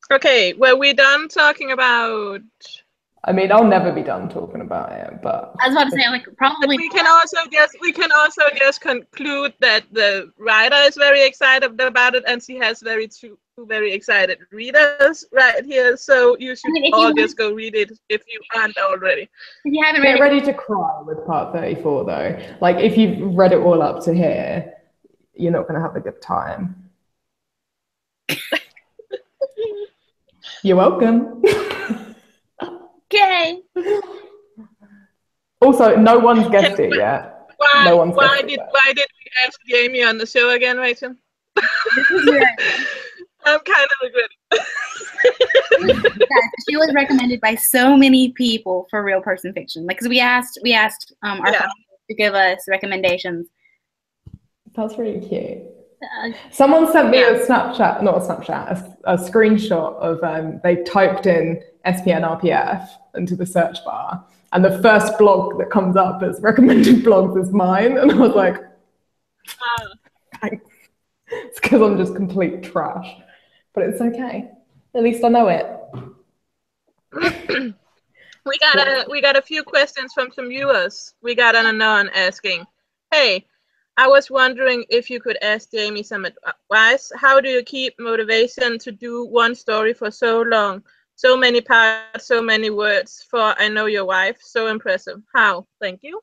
Okay, were we done talking about? I mean, I'll never be done talking about it, but I was about to say, like, probably. We can also just conclude that the writer is very excited about it, and she has two very excited readers right here. So you should all just go read it if you aren't already. If you haven't get ready to cry with part 34, though. Like, if you've read it all up to here, you're not going to have a good time. You're welcome. Okay. Also, no one's guessed it yet. Why did we ask Jamie on the show again, Rachel? I'm kind of regretting. Guys, she was recommended by so many people for real person fiction. Like, because we asked our followers to give us recommendations. That's really cute. Someone sent me a Snapchat, not a Snapchat, a screenshot of they typed in SPN RPF into the search bar, and the first blog that comes up as recommended blogs is mine, and I was like, thanks. It's because I'm just complete trash, but it's okay. At least I know it. We got a few questions from some viewers. We got an anon asking, hey, I was wondering if you could ask Jamie some advice. How do you keep motivation to do one story for so long? So many parts, so many words for I Know Your Wife. So impressive. How? Thank you.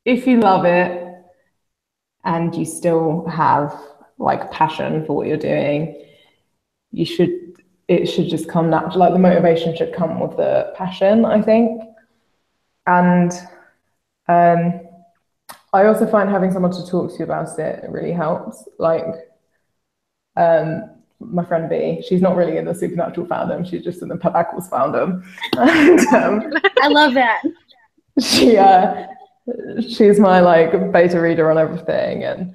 If you love it and you still have like passion for what you're doing, it should just come natural. Like the motivation should come with the passion, I think. And I also find having someone to talk to about it really helps. Like my friend B, she's not really in the supernatural fandom, she's just in the Pentacles fandom. And, I love that. She's my like beta reader on everything, and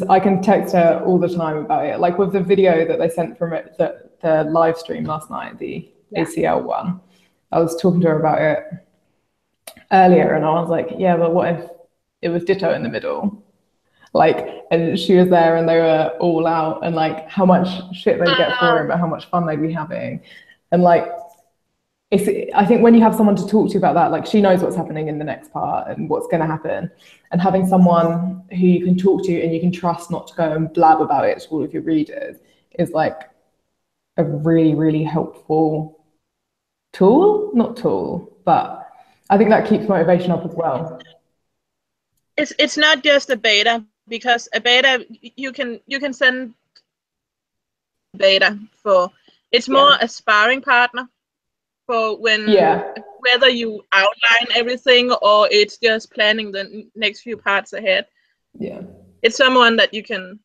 I can text her all the time about it. Like with the video that they sent from it, the live stream last night, the ACL one, I was talking to her about it earlier, and I was like, yeah, but what if it was ditto in the middle? Like, and she was there and they were all out, and like how much shit they'd get for it, but how much fun they'd be having. And like, I think when you have someone to talk to about that, like she knows what's happening in the next part and what's going to happen, and having someone who you can talk to and you can trust not to go and blab about it to all of your readers is like a really, really helpful tool, but I think that keeps motivation up as well. It's not just a beta, because a beta you can send beta for. It's more a sparring partner for when whether you outline everything or it's just planning the next few parts ahead. Yeah, it's someone that you can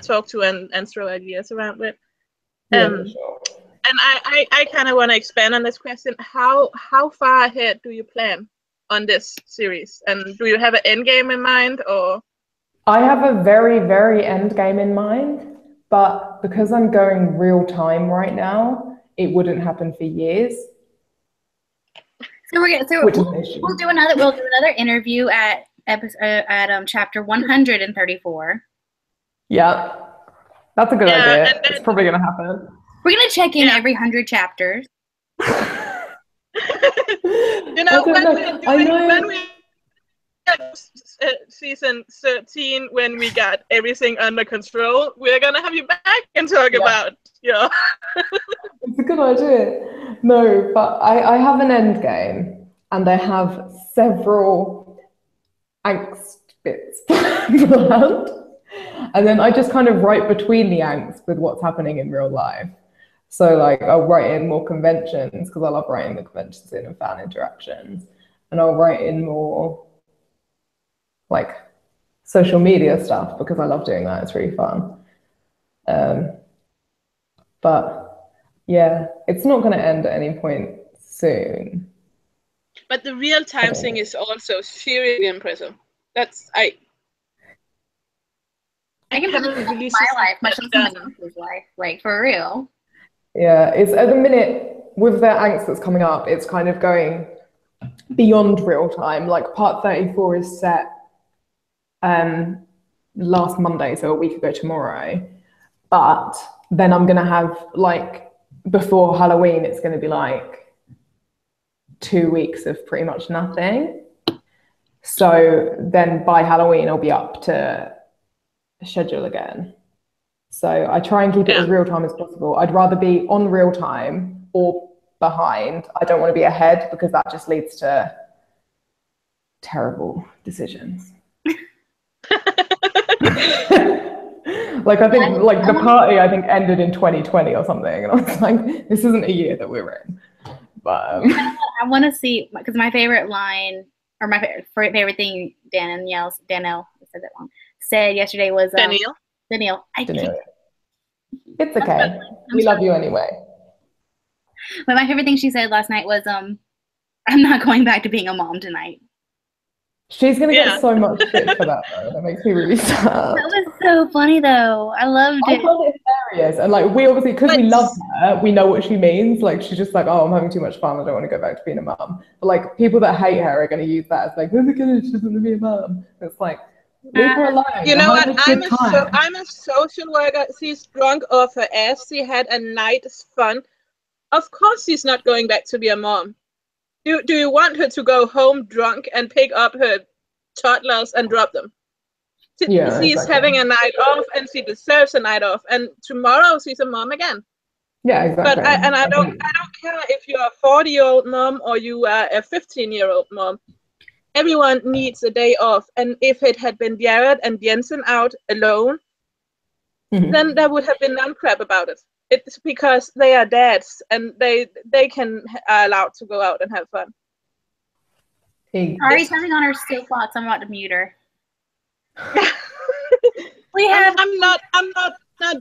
talk to and throw ideas around with. Sure. And I kind of want to expand on this question. How far ahead do you plan on this series? And do you have an end game in mind, or? I have a very, very end game in mind, but because I'm going real time right now, it wouldn't happen for years. So we'll do another interview at chapter 134. Yeah, that's a good idea. It's probably gonna happen. We're gonna check in every 100 chapters. When we season 13, when we got everything under control, we're gonna have you back and talk about It's a good idea. No, but I have an end game, and I have several angst bits planned, and then I just kind of write between the angst with what's happening in real life. So like I'll write in more conventions because I love writing the conventions in and fan interactions, and I'll write in more like social media stuff because I love doing that. It's really fun. But yeah, it's not going to end at any point soon. But the real time thing is also seriously impressive. I can believe my life, much less someone else's life, like for real. Yeah, it's at the minute with the angst that's coming up, it's kind of going beyond real time. Like part 34 is set last Monday, so a week ago tomorrow. But then I'm gonna have like before Halloween, it's gonna be like 2 weeks of pretty much nothing. So then by Halloween, I'll be up to schedule again. So I try and keep it as real time as possible. I'd rather be on real time or behind. I don't want to be ahead because that just leads to terrible decisions. Like I think like the party ended in 2020 or something, and I was like, this isn't a year that we're in. But I want to see, because my favorite line or my favorite thing Danielle said that one. said yesterday was Danielle. Danielle. It's okay. We love you anyway. But my favorite thing she said last night was, I'm not going back to being a mom tonight. She's gonna get so much shit for that though. That makes me really sad. That was so funny though. I loved it. I found it hilarious. And like we obviously, because we love her, we know what she means. Like she's just like, oh, I'm having too much fun. I don't want to go back to being a mum. But like people that hate her are gonna use that as like, oh my goodness, she doesn't want to be a mum. It's like, leave her alone. You know what? I'm a social worker. She's drunk off her ass. She had a night's fun. Of course she's not going back to be a mom. Do you want her to go home drunk and pick up her toddlers and drop them? She's having a night off and she deserves a night off. And tomorrow she's a mom again. Yeah, exactly. But I don't care if you're a 40-year-old mom or you are a 15-year-old mom. Everyone needs a day off. And if it had been Jared and Jensen out alone, then there would have been none crap about it. It's because they are dads and they can are allowed to go out and have fun. Ari's having on her soapbox. I'm about to mute her. I'm not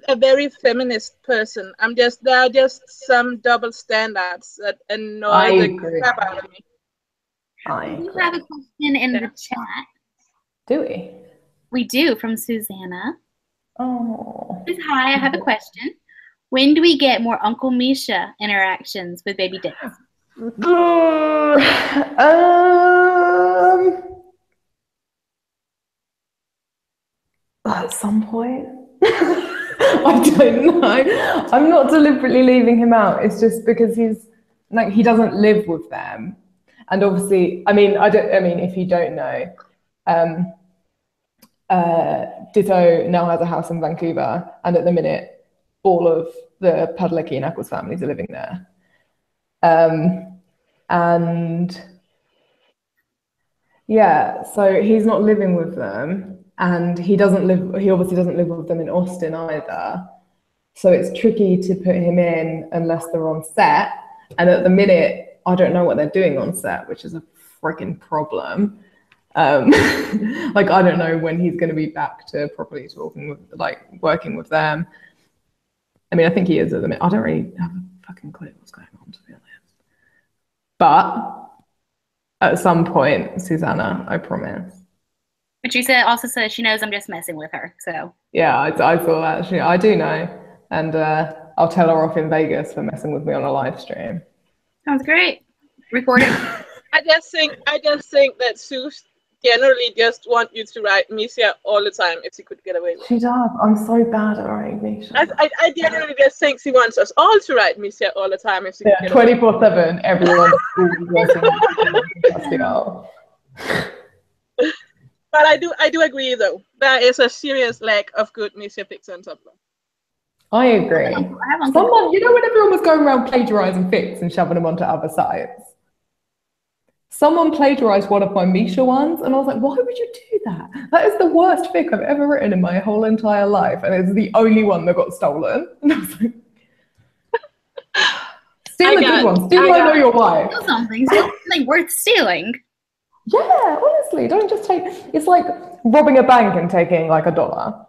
a very feminist person. There are just some double standards that annoy the crap out of me. We have a question in the chat. Do we? We do, from Susanna. Oh. Says, hi, I have a question. When do we get more Uncle Misha interactions with baby dicks? At some point. I don't know. I'm not deliberately leaving him out. It's just because he's like, he doesn't live with them. And obviously, if you don't know, Ditto now has a house in Vancouver, and at the minute, all of the Padalecki and Eccles families are living there. And yeah, so he's not living with them, and he obviously doesn't live with them in Austin either. So it's tricky to put him in unless they're on set. And at the minute, I don't know what they're doing on set, which is a freaking problem. Like, I don't know when he's going to be back to properly working with them. I mean, I think he is at the minute. I don't really have a fucking clue what's going on, to be honest. But at some point, Susanna, I promise. But she also says she knows I'm just messing with her, so. Yeah, I saw that. I do know. And I'll tell her off in Vegas for messing with me on a live stream. Sounds great. Record it. I just think that Suze generally just want you to write Misha all the time if she could get away with it. She does. I'm so bad at writing Misha. I generally just think she wants us all to write Misha all the time if she could get 24/7, everyone working out. But I do agree though. There is a serious lack of good Misha fics on Tumblr. I agree. Someone, when everyone was going around plagiarizing fics and shoving them onto other sites, someone plagiarized one of my Misha ones, and I was like, why would you do that? That is the worst fic I've ever written in my whole entire life, and it's the only one that got stolen. And I was like, steal a good one. Steal I Know Your Wife. Steal something worth stealing. Yeah, honestly, don't just take. It's like robbing a bank and taking like $1.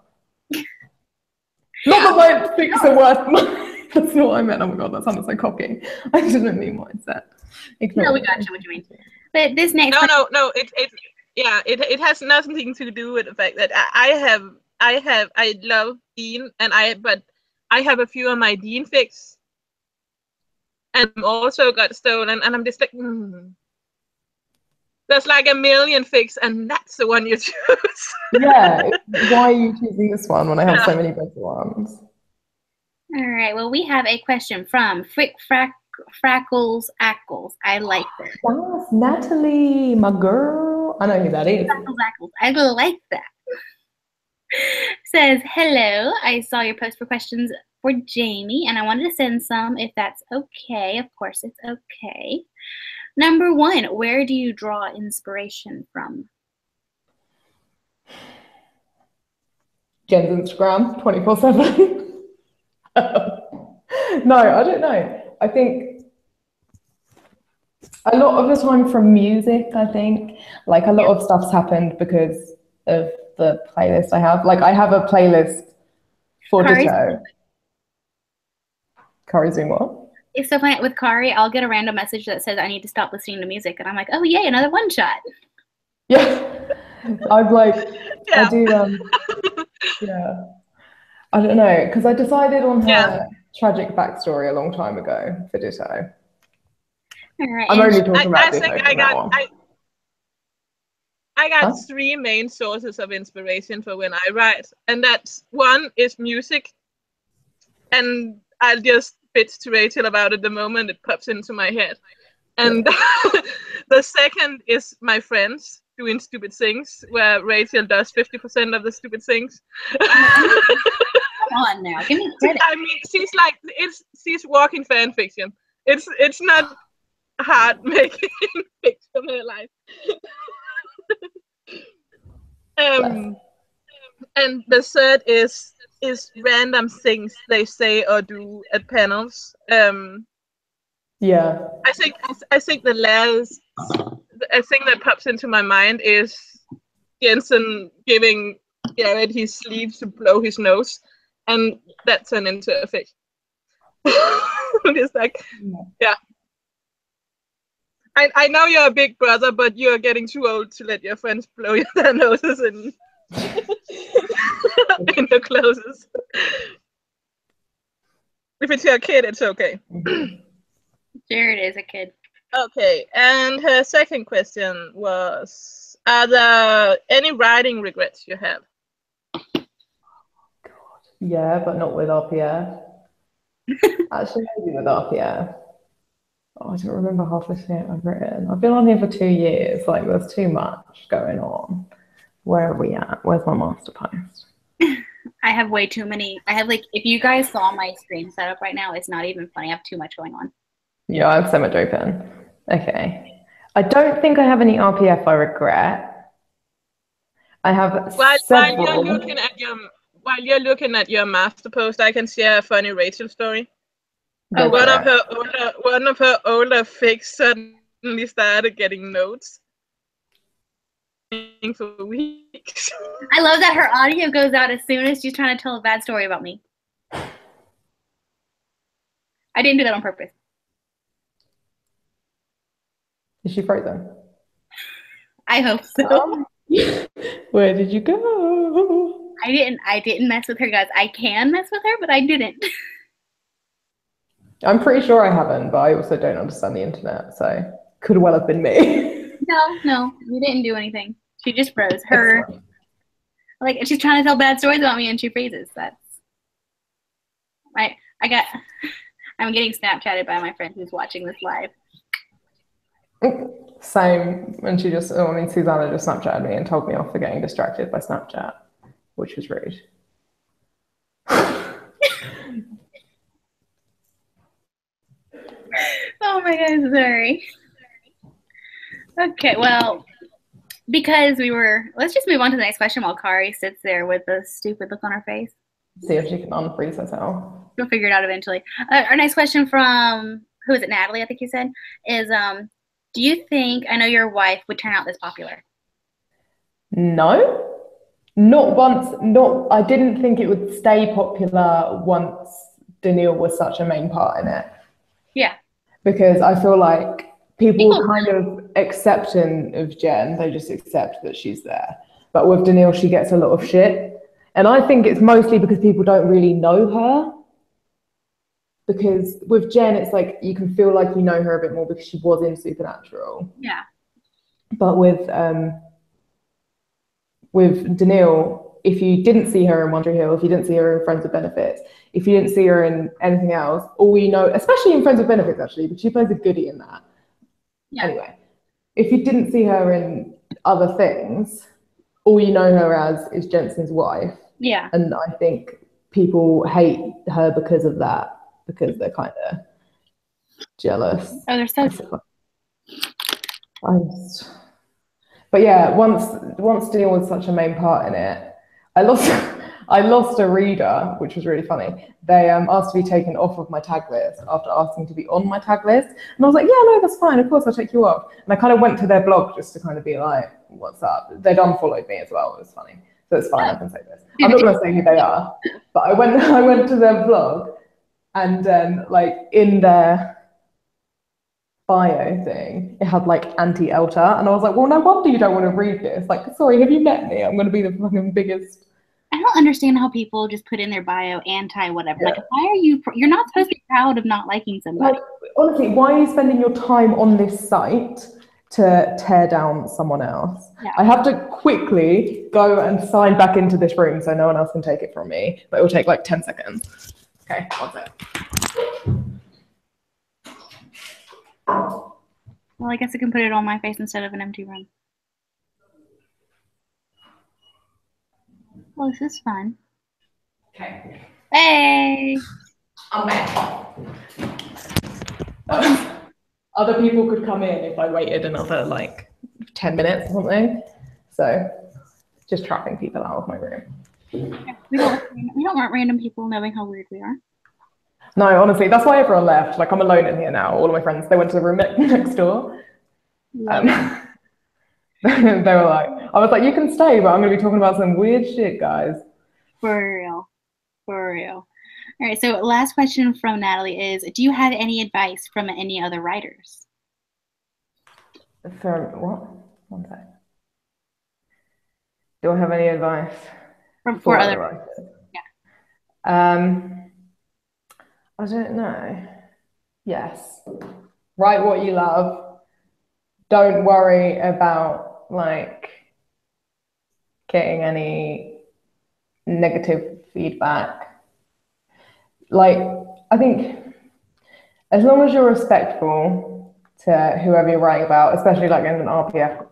Not that my fics are worth money. That's not what I meant. Oh my god, that sounded so cocky. I didn't mean what I said. No, we got you. What you mean? But this next. No. It has nothing to do with the fact that I love Dean but I have a few of my Dean fics, and also got stolen, and I'm just like, There's like a million fics, and that's the one you choose. Yeah, why are you choosing this one when I have so many better ones? All right, well, we have a question from Frackles Ackles. I like this. Yes, Natalie, my girl. I know who that is. Frackles Ackles. I like that. Says, hello, I saw your post for questions for Jamie, and I wanted to send some if that's okay. Of course, it's okay. Number 1, where do you draw inspiration from? Jen's Instagram, 24/7. No, I don't know. I think a lot of the time from music, I think. Like a lot of stuff's happened because of the playlist I have. Like, I have a playlist for Kari's- Ditto. Kari's doing what? It's so funny with Kari. I'll get a random message that says I need to stop listening to music, and I'm like, oh yay, another one shot. Yeah, I'm like, Yeah. I do. Yeah, I don't know, because I decided on her tragic backstory a long time ago for Ditto. All right, I'm and only talking about I Ditto think from now on. I got Huh? 3 main sources of inspiration for when I write, and that's one is music, and I'll just bitch to Rachel about it the moment it pops into my head. And the second is my friends doing stupid things, where Rachel does 50% of the stupid things. come on now, give me credit. I mean, she's walking fan fiction. It's not hard making fiction her life. And the third is random things they say or do at panels. Yeah. I think the last thing that pops into my mind is Jensen giving Garrett his sleeve to blow his nose, and that turned into a fic. It's like, yeah. I know you're a big brother, but you're getting too old to let your friends blow their noses in in the clothes. If it's your kid, it's okay. Jared is a kid. Okay, and her second question was, are there any writing regrets you have? Yeah, but not with RPF. Actually, maybe with RPF. Oh, I don't remember half the shit I've written. I've been on here for 2 years. Like, there's too much going on. Where are we at? Where's my master post? I have way too many. I have like, if you guys saw my screen setup right now, it's not even funny. I have too much going on. Yeah, I have so much open. Okay. I don't think I have any RPF I regret. I have several. While you're looking at your master post, I can share a funny Rachel story. Go One for of her older fics suddenly started getting notes for weeks. I love that her audio goes out as soon as she's trying to tell a bad story about me. I didn't do that on purpose. Is she frozen? I hope so. Where did you go? I didn't mess with her, guys. I can mess with her, but I didn't. I'm pretty sure I haven't, but I also don't understand the internet, so could well have been me. No, you didn't do anything. She just froze. Her, like, she's trying to tell bad stories about me and she freezes. That's right. I'm getting Snapchatted by my friend who's watching this live. Same. And Susanna just Snapchatted me and told me off for getting distracted by Snapchat, which was rude. Oh my God, sorry. Okay, well, because let's just move on to the next question while Kari sits there with a stupid look on her face. See if she can unfreeze herself. She'll figure it out eventually. Our next question from, who is it, Natalie, I think you said, is, do you think I Know Your Wife would turn out this popular? No. Not once. I didn't think it would stay popular once Daniil was such a main part in it. Yeah. Because I feel like people are kind of accepting of Jen. They just accept that she's there. But with Daniil, she gets a lot of shit. And I think it's mostly because people don't really know her. Because with Jen, it's like you can feel like you know her a bit more because she was in Supernatural. Yeah. But with Daniil, if you didn't see her in One Tree Hill, if you didn't see her in Friends with Benefits, if you didn't see her in anything else, all you know, especially in Friends with Benefits actually, because she plays a goodie in that. Yeah. Anyway, if you didn't see her in other things, all you know her as is Jensen's wife. Yeah. And I think people hate her because of that, because they're kind of jealous. Oh, they're so... But yeah, once Daniil was such a main part in it, I lost a reader, which was really funny. They asked to be taken off of my tag list after asking to be on my tag list. And I was like, yeah, no, that's fine. Of course, I'll take you off. And I kind of went to their blog just to kind of be like, what's up? They'd unfollowed me as well. It was funny. so it's fine. I can say this. I'm not going to say who they are, but I went to their vlog, and then like in their bio thing, it had like anti-elter, and I was like, well, no wonder you don't want to read this. Like, sorry, have you met me? I'm going to be the fucking biggest. I don't understand how people just put in their bio anti whatever. Yeah. Like, why are you? You're not supposed to be proud of not liking somebody. Like, honestly, why are you spending your time on this site to tear down someone else? Yeah. I have to quickly go and sign back into this room so no one else can take it from me, but it will take like 10 seconds. Okay, one sec. Well, I guess I can put it on my face instead of an empty room. Well, this is fun. Okay. Hey! I'm back. Other people could come in if I waited another like 10 minutes or something. So just trapping people out of my room. We don't want random people knowing how weird we are. No, honestly, that's why everyone left. Like, I'm alone in here now. All of my friends, they went to the room next door. They were like, I was like, you can stay, but I'm going to be talking about some weird shit, guys. For real. For real. All right, so last question from Natalie is, do you have any advice from any other writers? For what? One sec. Do I have any advice For other other writers? Yeah. I don't know. Yes. Write what you love. Don't worry about like getting any negative feedback. Like, I think as long as you're respectful to whoever you're writing about, especially like in an RPF,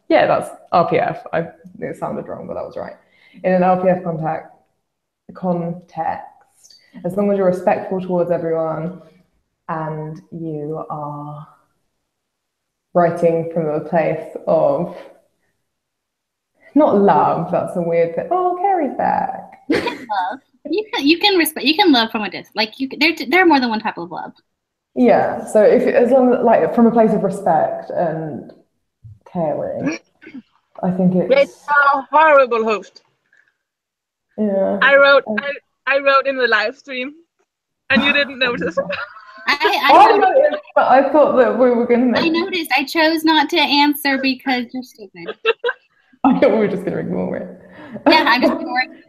that's RPF. It sounded wrong, but that was right. In an RPF context, as long as you're respectful towards everyone and you are writing from a place of not love, that's a weird thing. Oh, Kari's back. Love. You can respect. You can love from a distance. Like there are more than one type of love. Yeah. So as long as like from a place of respect and caring, I think it's a horrible host. Yeah. I wrote in the live stream, and you didn't notice. I noticed, but I thought that we were going to. I noticed. I chose not to answer because you're stupid. I thought we were just going to ignore it. Yeah, I'm just ignoring it.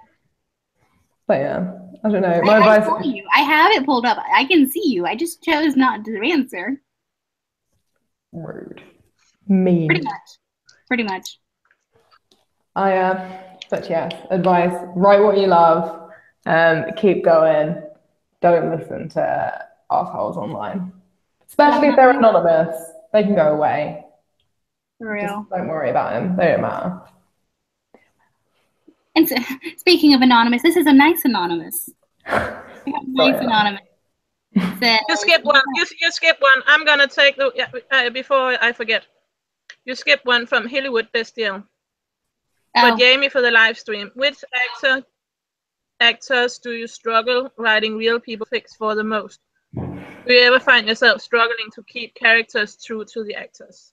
But yeah, I don't know. My advice. I saw you. I have it pulled up. I can see you. I just chose not to answer. Rude. Mean. Pretty much. But yes, advice: write what you love, keep going. Don't listen to assholes online, especially if they're anonymous. They can go away. For real. Just don't worry about them. They don't matter. And so, speaking of anonymous, this is a nice anonymous. Anonymous. So, you skip one. You skip one. I'm gonna take the before I forget. You skip one from Hollywood by-destiel. But Jamie for the live stream. Which actors do you struggle writing real people fics for the most? Do you ever find yourself struggling to keep characters true to the actors?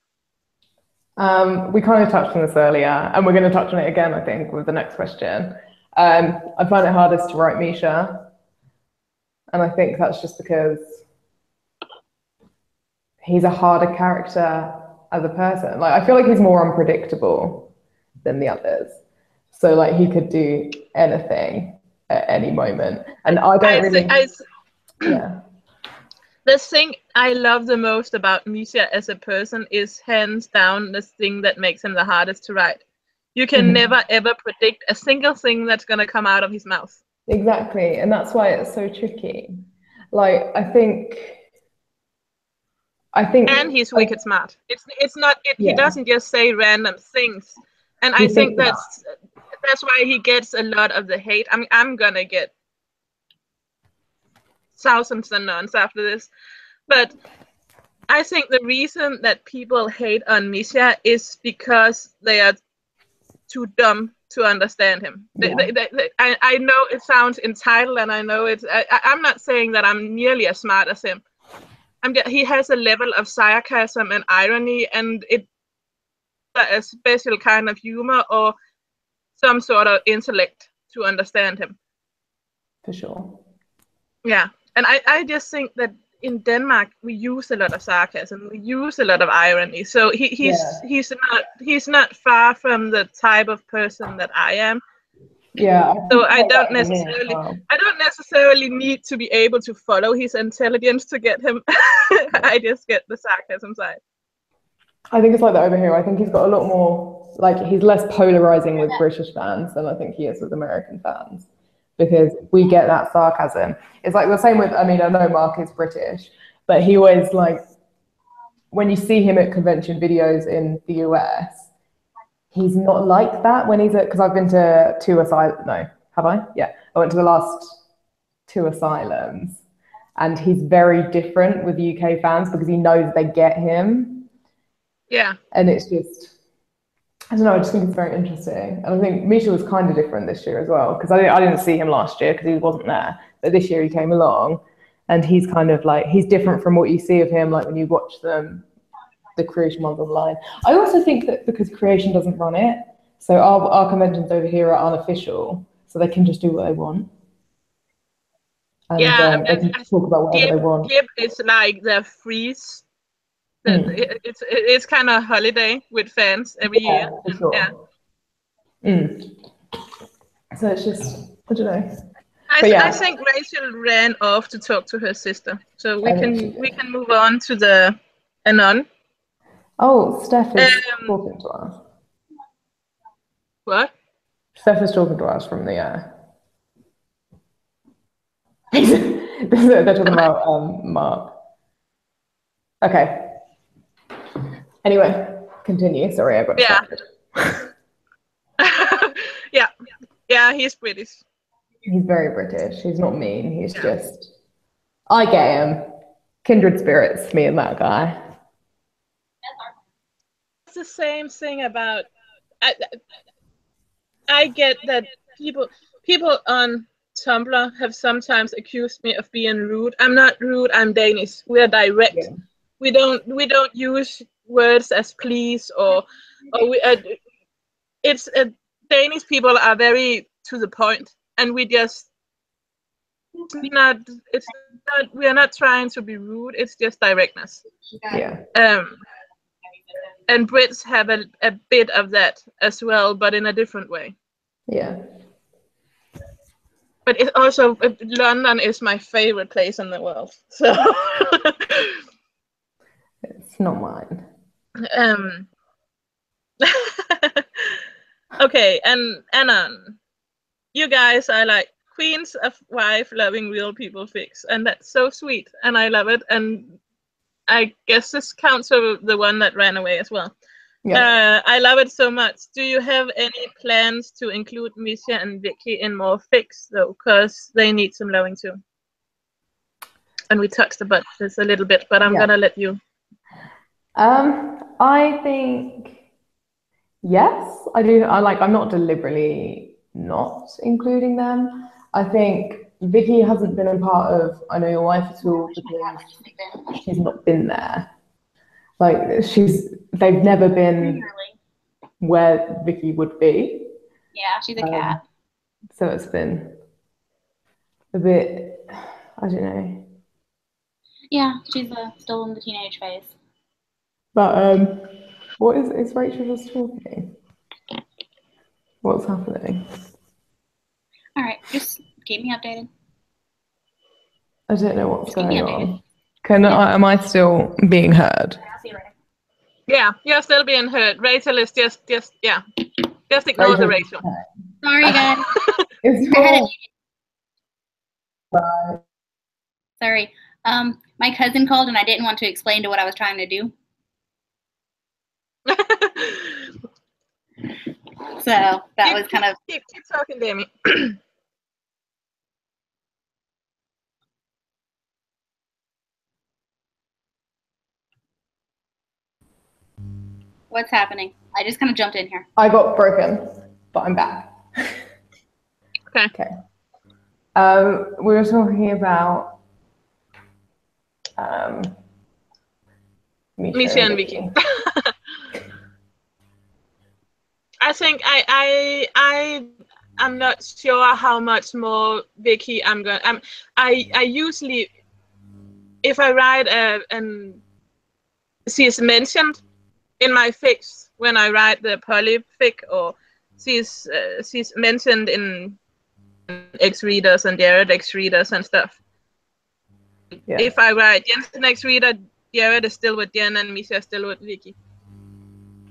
We kind of touched on this earlier, and we're going to touch on it again, I think, with the next question. I find it hardest to write Misha, and I think that's just because he's a harder character as a person. Like, I feel like he's more unpredictable than the others. So, like, he could do anything at any moment, and I don't yeah. The thing I love the most about Misha as a person is hands down the thing that makes him the hardest to write. You can never ever predict a single thing that's going to come out of his mouth. Exactly, and that's why it's so tricky. Like, I think and he's wicked smart. It's not he doesn't just say random things, and I think that's why he gets a lot of the hate. I'm gonna get thousands and none after this, but I think the reason that people hate on Misha is because they are too dumb to understand him. I know it sounds entitled, and I know it's. I'm not saying that I'm nearly as smart as him. He has a level of sarcasm and irony, and it's a special kind of humor, or some sort of intellect to understand him. For sure. Yeah, and I just think that in Denmark we use a lot of sarcasm, we use a lot of irony. So he's not far from the type of person that I am. Yeah. So I don't necessarily need to be able to follow his intelligence to get him. I just get the sarcasm side. I think it's like that over here. I think he's got a lot more, like, he's less polarizing with British fans than I think he is with American fans, because we get that sarcasm. It's like the same with, I mean, I know Mark is British, but he always, like, when you see him at convention videos in the US, he's not like that when he's at, because I've been to 2 asylums, no, have I? Yeah, I went to the last 2 asylums, and he's very different with UK fans because he knows they get him. Yeah. And it's just, I don't know, I just think it's very interesting. And I think Misha was kind of different this year as well, because I didn't see him last year because he wasn't there. But this year he came along, and he's kind of like, he's different from what you see of him, like when you watch them, the Creation ones online. I also think that because Creation doesn't run it, so our conventions over here are unofficial, so they can just do what they want. And they can talk about whatever they want. It's like the freeze. It's kind of holiday with fans every year. For sure. So it's just, I don't know. I think Rachel ran off to talk to her sister, so we can move on to the Anon. Oh, Steph is talking to us. What? Steph is talking to us from the. They're talking about Mark. Okay. Anyway, continue. Sorry, I got distracted. Yeah, he's British. He's very British. He's not mean. He's just, I get him. Kindred spirits, me and that guy. It's the same thing about, I get that people on Tumblr have sometimes accused me of being rude. I'm not rude, I'm Danish. We are direct. Yeah. We don't use words as please or it's Danish people are very to the point, and we just we are not trying to be rude, it's just directness. Yeah. And Brits have a bit of that as well, but in a different way. Yeah. But it's also, London is my favorite place in the world. So it's not mine. Okay, and Anon, you guys are like queens of wife loving real people fics, and that's so sweet, and I love it. And I guess this counts for the one that ran away as well. Yeah. I love it so much. Do you have any plans to include Misha and Vicky in more fics though? Because they need some loving too. And we touched about this a little bit, but I'm gonna let you. I think yes, I do. I'm not deliberately not including them. I think Vicky hasn't been a part of I Know Your Wife at all because she's not been there. Like they've never been where Vicky would be. Yeah, she's a cat. So it's been a bit, I don't know. Yeah, she's still in the teenage phase. But what is Rachel just talking? What's happening? All right, just keep me updated. I don't know what's going on. Am I still being heard? Yeah, you're still being heard. Rachel is just ignore the Rachel. Sorry, guys. Sorry. My cousin called and I didn't want to explain to what I was trying to do. So that was kind of. Keep talking, Demi. What's happening? I just kind of jumped in here. I got broken, but I'm back. Okay. We were talking about Misha and Vicky. I I think I'm not sure how much more Vicky I'm gonna. I usually, if I write and she's mentioned in my fics when I write the poly fic, or she's mentioned in X readers and Jared X readers and stuff. Yeah. If I write Jensen X reader, Jared is still with Jen and Misha is still with Vicky.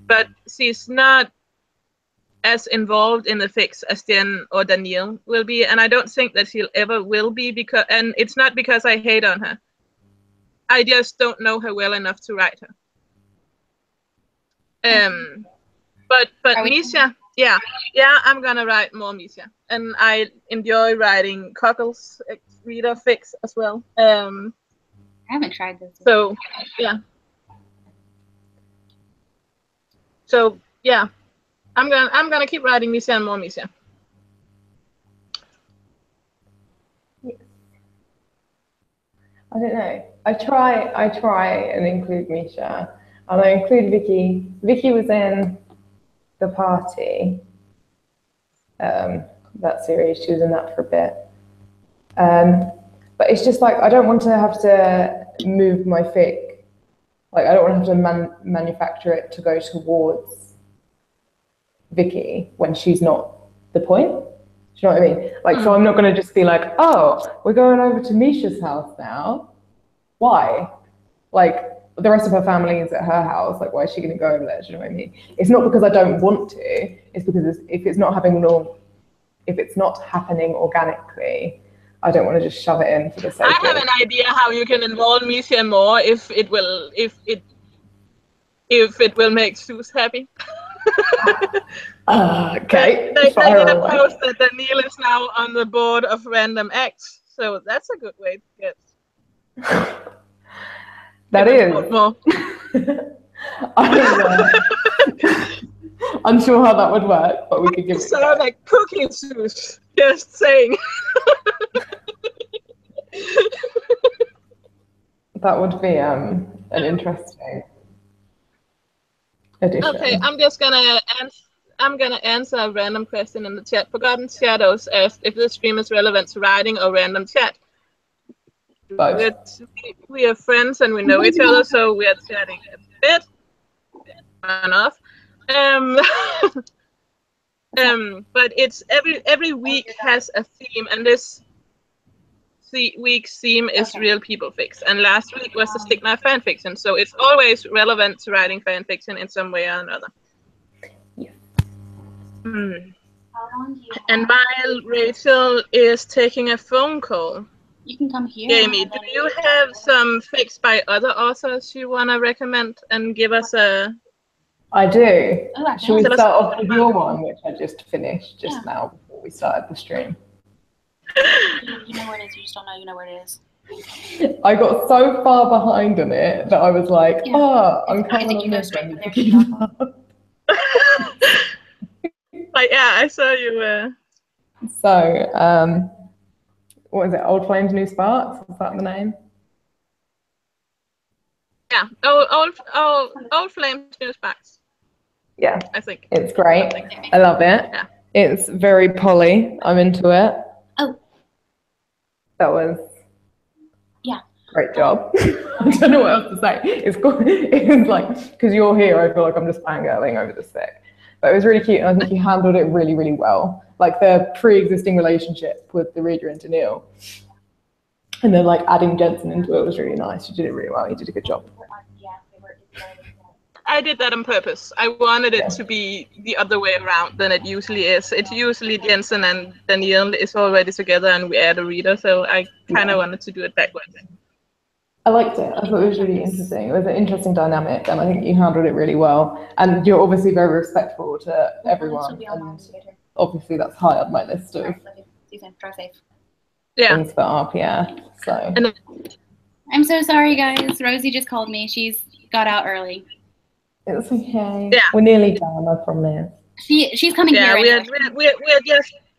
But she's not as involved in the fics as Jen or Danielle will be, and I don't think that she'll ever will be, because, and it's not because I hate on her. I just don't know her well enough to write her. But Misha, yeah, I'm gonna write more Misha, and I enjoy writing Cockles reader fics as well. I haven't tried this. So yeah. So yeah, I'm gonna keep writing Misha and more Misha. Yes. I don't know. I try and include Misha, and I include Vicky. Vicky was in The Party, that series. She was in that for a bit. But it's just like, I don't want to have to move my fic. Like, I don't want to have to manufacture it to go towards Vicky when she's not the point. Do you know what I mean? Like, so I'm not going to just be like, oh, we're going over to Misha's house now. Why? Like, the rest of her family is at her house. Like, why is she going to go over there? Do you know what I mean? It's not because I don't want to. It's because if it's not happening organically, I don't want to just shove it in for the sake of it. I have an idea how you can involve Misha more if it will make Seuss happy. Okay. They did a post that Danielle is now on the board of Random Acts, so that's a good way to get. That is. More. I'm unsure how that would work, but we could give it a go. Sound like cooking Seuss. Just saying. That would be an interesting addition. Okay, I'm gonna answer a random question in the chat. Forgotten Shadows asked if this stream is relevant to writing or random chat. We are friends and we know each other, so we are chatting a bit. Enough. But it's every week has a theme, and this week's theme is real people fics, and last week was the Stick Knife fan fiction, so it's always relevant to writing fan fiction in some way or another. Yeah. And while Rachel is taking a phone call, you can come here. Jamie, do you have some fics by other authors you want to recommend and give us a... I do. Oh, Should we start off with your one, which I just finished now before we started the stream? You know where it is, you just don't know you know where it is. I got so far behind on it that I was like, I'm coming on this one. Like, yeah, I saw you. So, what is it? Old Flames, New Sparks? Is that the name? Yeah, old Flames, New Sparks. Yeah, I think it's great. I love it. Yeah. It's very poly. I'm into it. Oh, that was great job. I don't know what else to say. It's like, because you're here, I feel like I'm just fangirling over this fic. But it was really cute, and I think you handled it really, really well. Like the pre-existing relationship with the reader and Danielle, and then like adding Jensen into it was really nice. You did it really well. You did a good job. I did that on purpose. I wanted it to be the other way around than it usually is. It's usually Jensen and Danielle is already together and we add a reader, so I kind of wanted to do it backwards. I liked it. I thought it was really interesting. It was an interesting dynamic, and I think you handled it really well. And you're obviously very respectful to everyone, and obviously that's high on my list of things for RPR. So I'm so sorry, guys. Rosie just called me. She's got out early. It's okay. Yeah, we're nearly done. I promise. She's coming here. Yeah,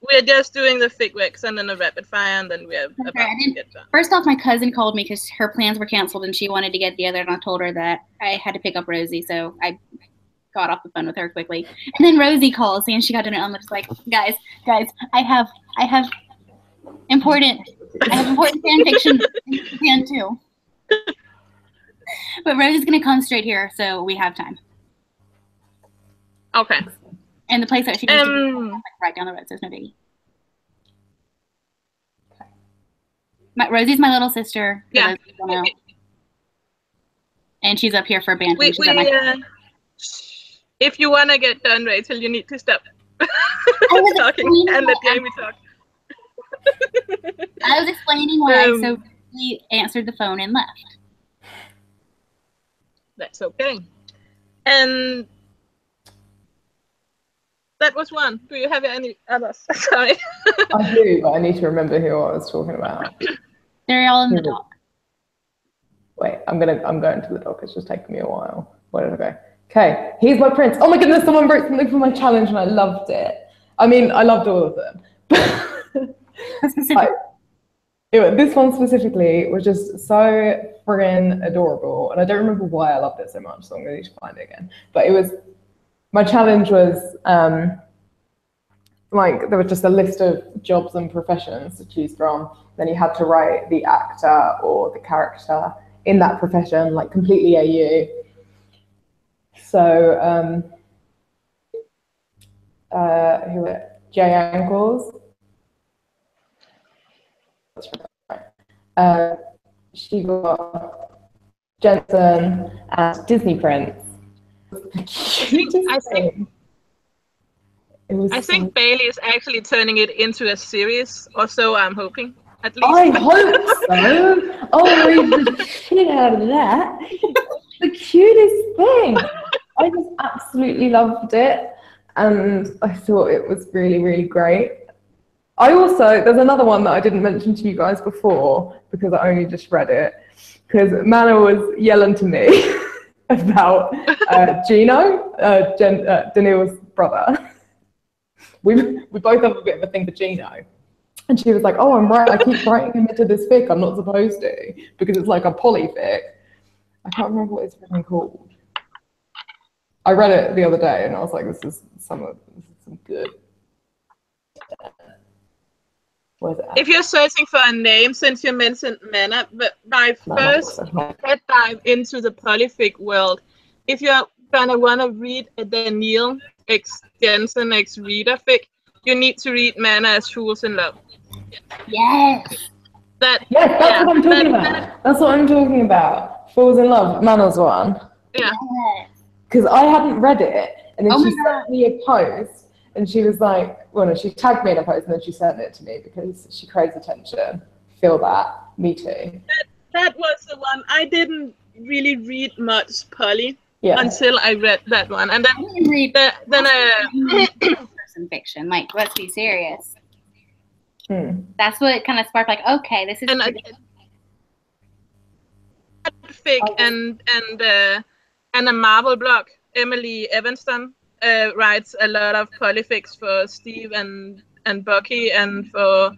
we're just doing the fic and then the rapid fire, and then we're about to get done. First off, my cousin called me because her plans were canceled and she wanted to get together, and I told her that I had to pick up Rosie, so I got off the phone with her quickly. And then Rosie calls saying she got dinner. I'm just like, guys, I have important fan fiction in Japan too. But Rosie's gonna come straight here, so we have time. Okay. And the place that she goes to is like right down the road, so it's no biggie. Rosie's my little sister. Yeah. And she's up here for a band. If you want to get done, Rachel, you need to stop talking and let Jamie talk. I was explaining why I so rudely answered the phone and left. That's okay. And that was one. Do you have any others? Sorry. I do, but I need to remember who I was talking about. They're all in the dock. Wait, I'm going to the dock. It's just taking me a while. Where did I go? Okay, he's my prince. Oh my goodness, someone wrote something for my challenge and I loved it. I mean, I loved all of them. This one specifically was just so friggin' adorable. And I don't remember why I loved it so much, so I'm going to need to find it again. But my challenge was, there was just a list of jobs and professions to choose from. Then you had to write the actor or the character in that profession, like completely AU. So, who were it? Jay Ankles. She got Jensen as Disney Prince. I think Bailey is actually turning it into a series, or so I'm hoping. At least. I hope so. I'll read the shit out of that. The cutest thing. I just absolutely loved it, and I thought it was really, really great. There's another one that I didn't mention to you guys before because I only just read it, because Mana was yelling to me about Gino, Daniil's brother. We both have a bit of a thing for Gino. And she was like, oh, I'm right. I keep writing him into this fic. I'm not supposed to, because it's like a polyfic. I can't remember what it's really called. I read it the other day and I was like, this is some good. If you're searching for a name, since you mentioned Mana, but my first deep dive into the polyfic world, if you're gonna wanna read a Daniil x Jensen x Rita fic, you need to read Mana as Fools in Love. Yes. That's what I'm talking about. That's what I'm talking about. Fools in Love, Mana's one. Yeah. Because I hadn't read it, and then she sent me a post, and she was like, well, no, she tagged me in a post, and then she sent it to me because she craves attention. Feel that? Me too. That was the one. I didn't really read much poly until I read that one, and then I didn't read person fiction. Like, let's be serious. That's what kind of sparked. Like, okay, this is. Fic and a Marvel blog. Emily Evanston writes a lot of polyfics for Steve and Bucky and for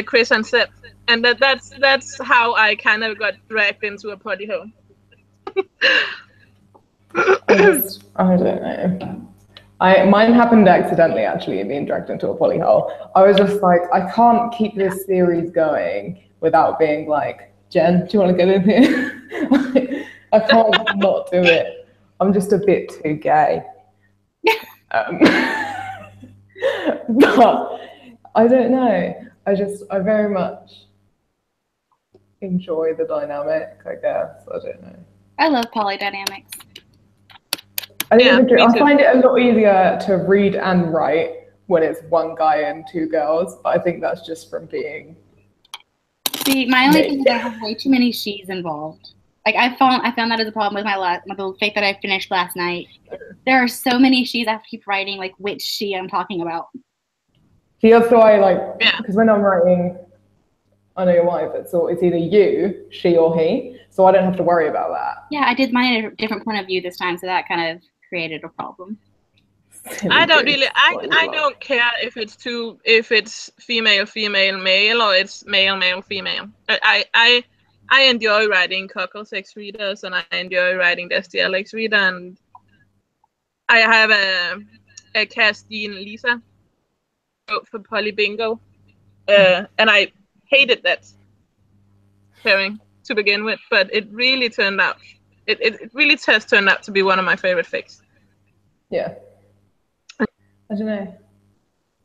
Chris and Seth, and that's how I kind of got dragged into a poly hole. I don't know. Mine happened accidentally, actually, being dragged into a poly hole. I was just like, I can't keep this series going without being like, Jen, do you want to get in here? I can't not do it. I'm just a bit too gay. But I don't know. I very much enjoy the dynamic, I guess. I don't know. I love polydynamics. I find it a lot easier to read and write when it's one guy and two girls, but I think that's just from being. See, my only thing is I have way too many she's involved. Like I found that as a problem with the fic that I finished last night. There are so many she's. I have to keep writing like which she I'm talking about. See, that's why because when I'm writing, I know your wife, it's either you, she, or he, so I don't have to worry about that. Yeah, I did mine at a different point of view this time, so that kind of created a problem. I don't really. I don't care if it's female, male, or it's male, female. I enjoy writing Cockles X readers, and I enjoy writing by-destiel X reader, and I have a Castine Lisa for Polybingo, and I hated that pairing to begin with, but it really turned out. It really has turned out to be one of my favorite fics. Yeah. I don't know.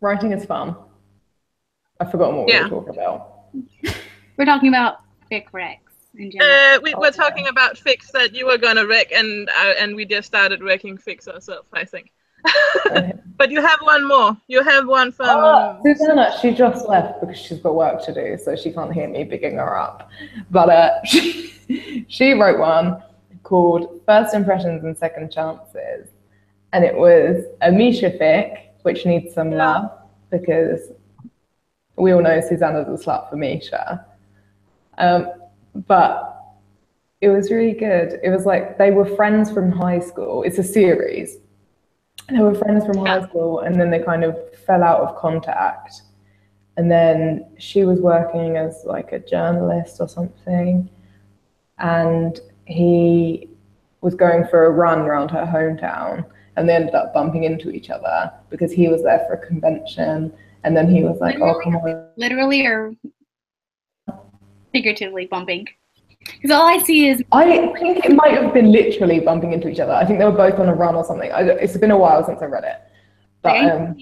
Writing is fun. I've forgotten what we were talking about. We're talking about fic recs in general. We're talking about fics that you were gonna rec, and we just started wrecking fics ourselves, I think. But you have one more. You have one from Susanna. She just left because she's got work to do, so she can't hear me bigging her up. But she wrote one called First Impressions and Second Chances, and it was a Misha fic, which needs some love because we all know Susanna's a slut for Misha. But it was really good. It was like they were friends from high school. It's a series. They were friends from high school, and then they kind of fell out of contact. And then she was working as like a journalist or something, and he was going for a run around her hometown, and they ended up bumping into each other because he was there for a convention, and then he was like, "Oh, come on." Literally or figuratively bumping? Because all I see is... I think it might have been literally bumping into each other. I think they were both on a run or something. It's been a while since I read it. But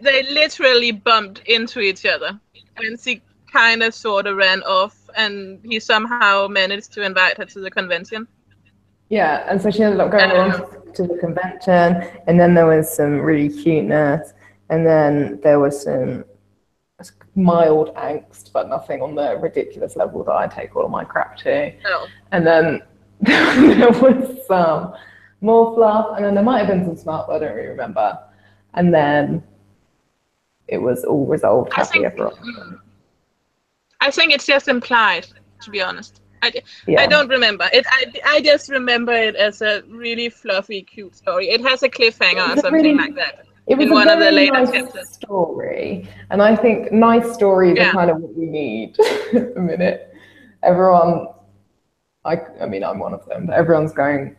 they literally bumped into each other, and she kind of sort of ran off, and he somehow managed to invite her to the convention. Yeah, and so she ended up going along to the convention, and then there was some really cuteness, and then there was some mild angst, but nothing on the ridiculous level that I take all of my crap to. Oh. And then there was some more fluff, and then there might have been some smart, but I don't really remember. And then it was all resolved happy ever after. I think it's just implied, to be honest. I don't remember it. I just remember it as a really fluffy, cute story. It has a cliffhanger or something like that. It was one a of the very later nice chapters. story, and I think nice stories are kind of what we need at the minute. Everyone, I mean, I'm one of them, but everyone's going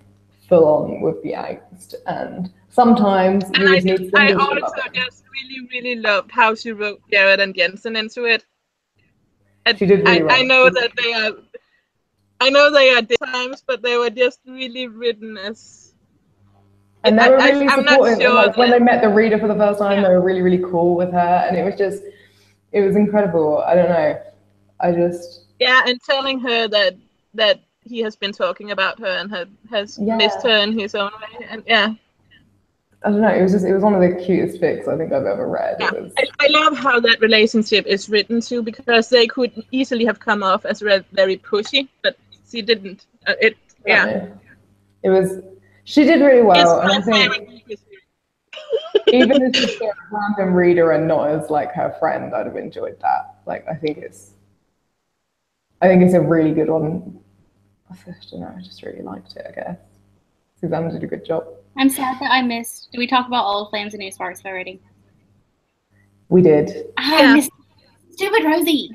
full on with the angst, and sometimes you just need some. I also just really loved how she wrote Jared and Jensen into it. She did really well. I know that they are times, but they were just really written as. And they were really I'm supportive. not sure like when they met the reader for the first time, they were really cool with her, and it was incredible. I don't know. And telling her that he has been talking about her and has missed her in his own way, and I don't know. It was one of the cutest fics I think I've ever read. Yeah. I love how that relationship is written too, because they could easily have come off as very pushy, but she didn't. It was. She did really well, and I think even as just a random reader and not as like her friend, I'd have enjoyed that. Like I think it's a really good one. I don't know. I just really liked it. I guess Susanna did a good job. I'm sad that I missed. Did we talk about Old Flames and New Sparks already? We did. I missed stupid Rosie.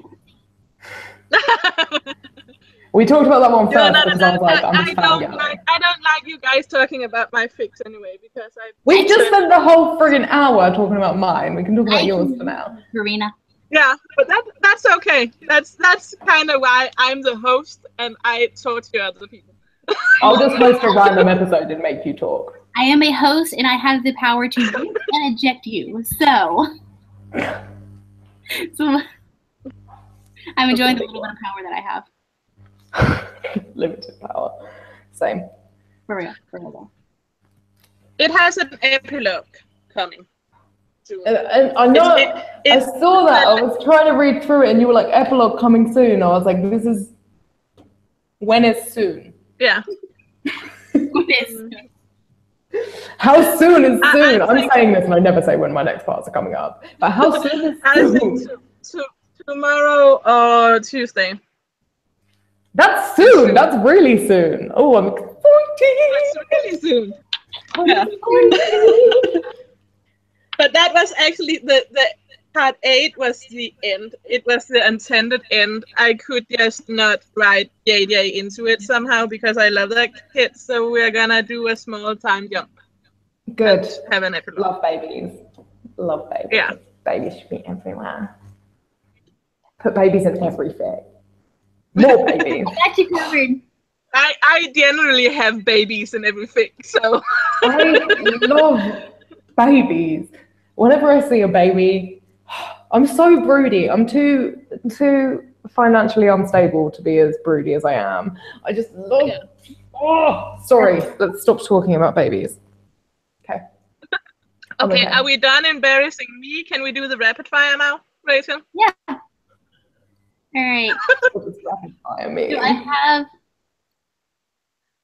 We talked about that one first because I was like, I'm just fangirling. I don't like you guys talking about my fics anyway because we just spent the whole friggin' hour talking about mine. We can talk about yours for now. Marina. Yeah, but that's okay. That's kind of why I'm the host and I talk to other people. I'll just host a random episode and make you talk. I am a host and I have the power to vote and eject you. So I'm enjoying the little bit of power that I have. Limited power. Same. For real. It has an epilogue coming. And I know I saw that. I was trying to read through it and you were like, epilogue coming soon. I was like, this is when is soon? Yeah. When is soon? How soon is soon? I'm saying this and I never say when my next parts are coming up. But how soon is soon? Tomorrow or Tuesday. That's soon. That's really soon. Oh, I'm excited. That's really soon. But that was actually part 8 was the end. It was the intended end. I could just not write JJ into it somehow because I love that kid. So we're gonna do a small time jump. Good. Have an epilogue. Love babies. Love babies. Yeah. Babies should be everywhere. Put babies in every fic. More babies. I got you covered. I generally have babies in every fic, so I love babies. Whenever I see a baby, I'm so broody. I'm too financially unstable to be as broody as I am. I just love. Yeah. Oh, sorry. Let's stop talking about babies. Okay. Okay, are we done embarrassing me? Can we do the rapid fire now, Rachel? Yeah. All right. What does rapid fire mean? Do I have?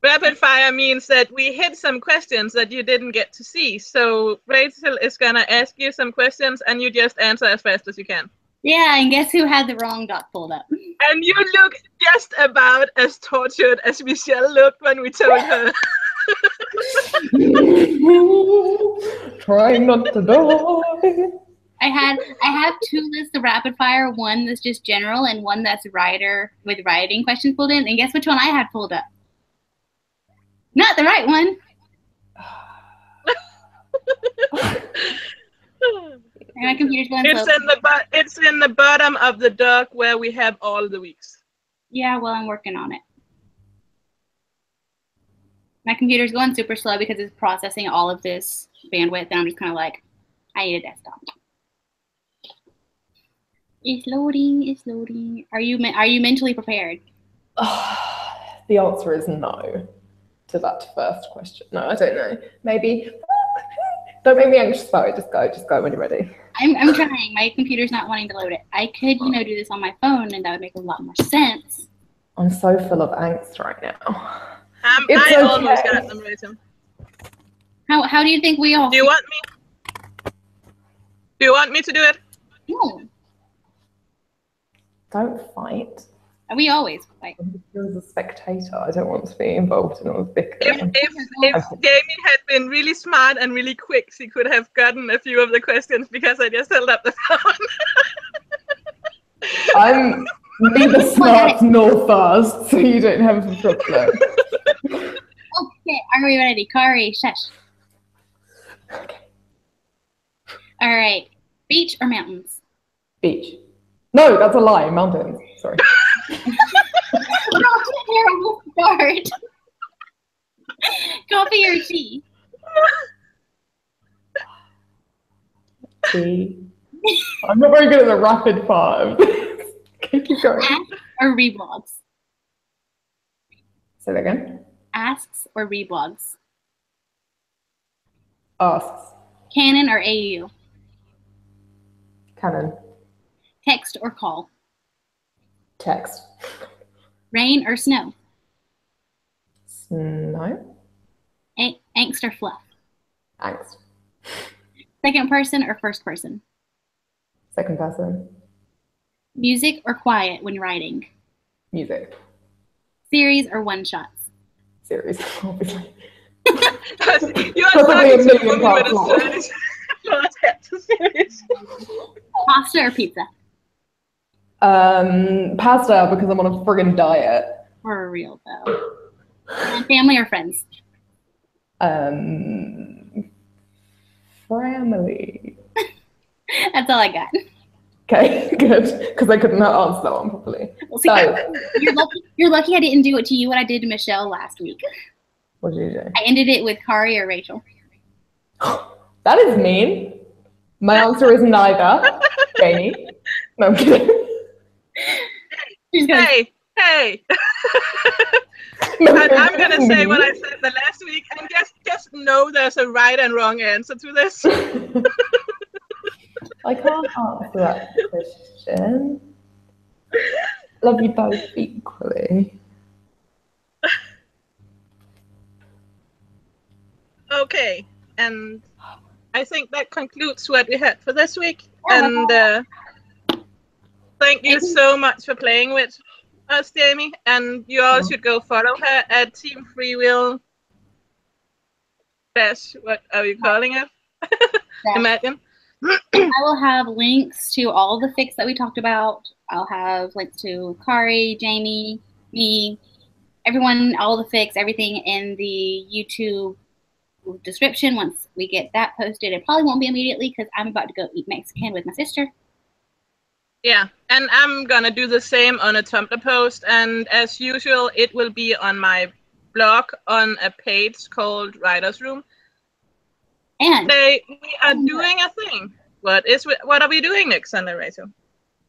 Rapid fire means that we hit some questions that you didn't get to see. So Rachel is gonna ask you some questions, and you just answer as fast as you can. Yeah, and guess who had the wrong doc pulled up? And you look just about as tortured as Michelle looked when we told her. Trying not to die. I have 2 lists of rapid fire. One that's just general, and one that's writer with writing questions pulled in. And guess which one I had pulled up? Not the right one. And my computer's going slow. It's in the bottom of the doc where we have all the weeks. Yeah, well, I'm working on it. My computer's going super slow because it's processing all of this bandwidth, and I'm just kind of like, I need a desktop. It's loading. It's loading. Are you mentally prepared? The answer is no to that first question. No, I don't know. Maybe. Don't make me anxious about it. Just go when you're ready. I'm trying. My computer's not wanting to load it. I could, do this on my phone, and that would make a lot more sense. I'm so full of angst right now. I almost got them, Rachel. How do you think we all? Do you want me to do it? No. Don't fight. We always fight. As a spectator, I don't want to be involved in all this bickering. If Jamie had been really smart and really quick, she could have gotten a few of the questions because I just held up the phone. I'm neither smart nor fast, so you don't have a problem. Okay, are we ready? Kari, shush. Okay. All right. Beach or mountains? Beach. No, that's a lie. Mountains. Sorry. Oh, terrible start. Coffee or tea? Tea. I'm not very good at the rapid fire. Keep going. Asks or reblogs? Say that again. Asks or reblogs? Asks. Canon or AU? Canon. Text or call? Text. Rain or snow? Snow. Angst or fluff? Angst. Second person or first person? Second person. Music or quiet when writing? Music. Series or one-shots? Series, obviously. You are Probably a talking to a million woman with parts a long. series. Series. Pasta or pizza? Pasta, because I'm on a friggin' diet. For real, though. And family or friends? Family. That's all I got. Okay, good. Because I couldn't answer that one properly. Well, see, you're lucky I didn't do it to you what I did to Michelle last week. What did you do? I ended it with Kari or Rachel. That is mean. My answer is neither. Jamie. No, I'm kidding. Hey. No, And I'm going to say what I said the last week, and just know there's a right and wrong answer to this. I can't answer that question. Love you both equally. Okay, and I think that concludes what we had for this week. And thank you so much for playing with us, Jamie. And you all should go follow her at Team Freewill. What are you calling it? Imagine. I will have links to all the fics that we talked about. I'll have links to Kari, Jamie, me, everyone, all the fics, everything in the YouTube description once we get that posted. It probably won't be immediately because I'm about to go eat Mexican with my sister. Yeah, and I'm gonna do the same on a Tumblr post, and as usual, it will be on my blog on a page called Writer's Room. And we are doing a thing. What are we doing next Sunday, Rachel?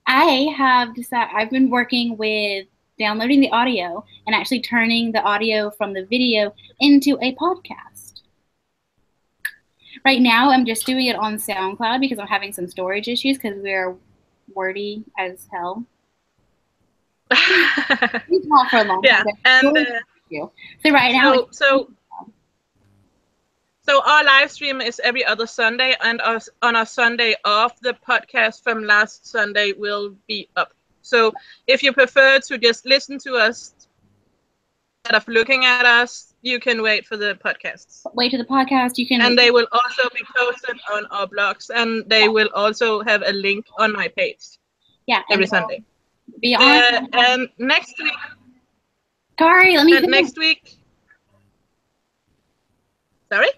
I have decided, I've been working with downloading the audio and actually turning the audio from the video into a podcast. Right now, I'm just doing it on SoundCloud because I'm having some storage issues because we're wordy as hell. We talk for a long time. And so right now, so our live stream is every other Sunday, and on our Sunday off, the podcast from last Sunday will be up. So if you prefer to just listen to us instead of looking at us, you can wait for the podcasts. Wait to the podcast. You can, and they will also be posted on our blogs, and they will also have a link on my page. Yeah, every Sunday. Be on. And next week, Kari, let me. Next week. Sorry.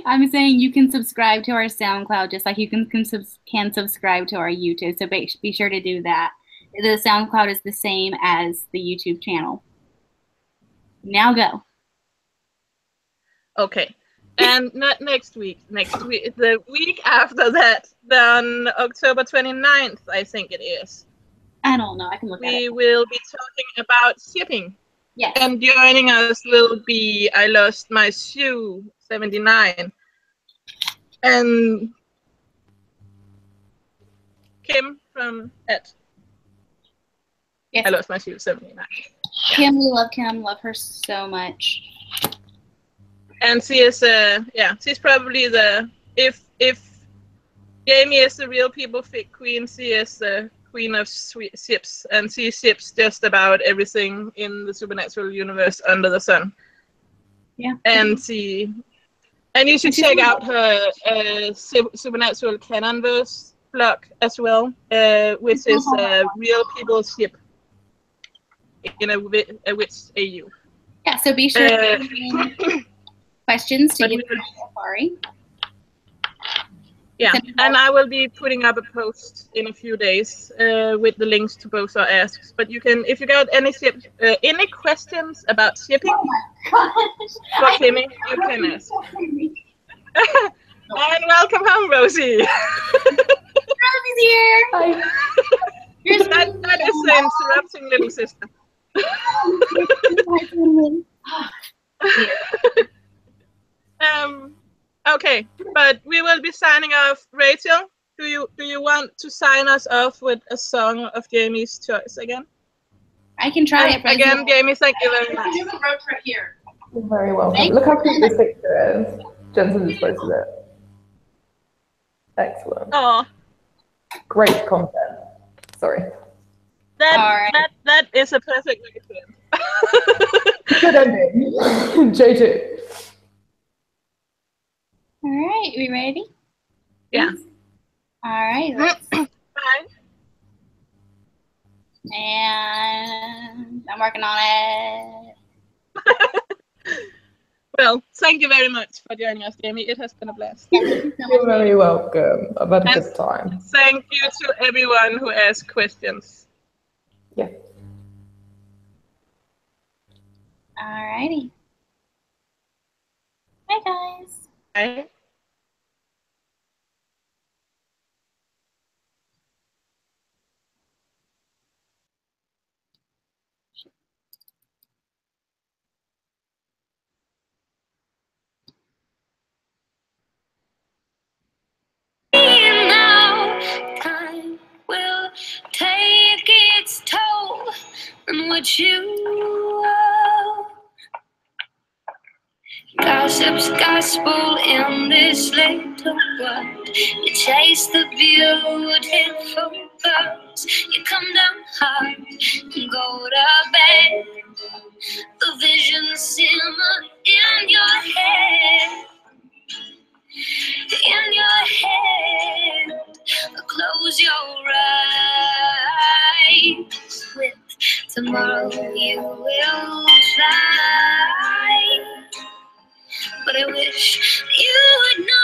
I'm saying you can subscribe to our SoundCloud just like you can subscribe to our YouTube. So be sure to do that. The SoundCloud is the same as the YouTube channel. Now go. Okay. And not next week. Next week, the week after that, on October 29th, I think it is. I don't know. I can look at it. We will be talking about shipping. Yes. And joining us will be I Lost My Shoe 79 and Kim from Ed. Yes. I Lost My Shoe 79. Kim, we love Kim. Love her so much. And she is she's probably the if Jamie is the real people fic queen, she is the queen of ships, and she ships just about everything in the supernatural universe under the sun. Yeah. And you should check out her supernatural canonverse blog as well, which is real people ship in a witch AU. Yeah, so be sure to questions to you, Kari. Yeah, and I will be putting up a post in a few days with the links to both our asks. But you can, if you got any any questions about shipping for Kimmy, you can ask. And welcome home, Rosie. Rosie's here. Hi. that is the interrupting little sister. Okay, but we will be signing off. Rachel, do you want to sign us off with a song of Jamie's choice again? I can try it. Again, Jamie, thank you very much. Do the road trip here. You're very welcome. Look how cute this picture is. Jensen just posted it. Excellent. Oh, Great content. Sorry. That is a perfect way to end. Good ending. JJ. All right, we ready? Yeah. All right. Let's, Bye. and I'm working on it. Well, thank you very much for joining us, Jamie. It has been a blast. You're very welcome. I've had a good time. Thank you to everyone who asked questions. Yeah. All righty. Bye, guys. Bye. Time will take its toll on what you are. Gossip's gospel in this little world. You chase the beautiful girls. You come down hard and go to bed. The visions simmer in your head. In your head. tomorrow you will fly. But I wish you would know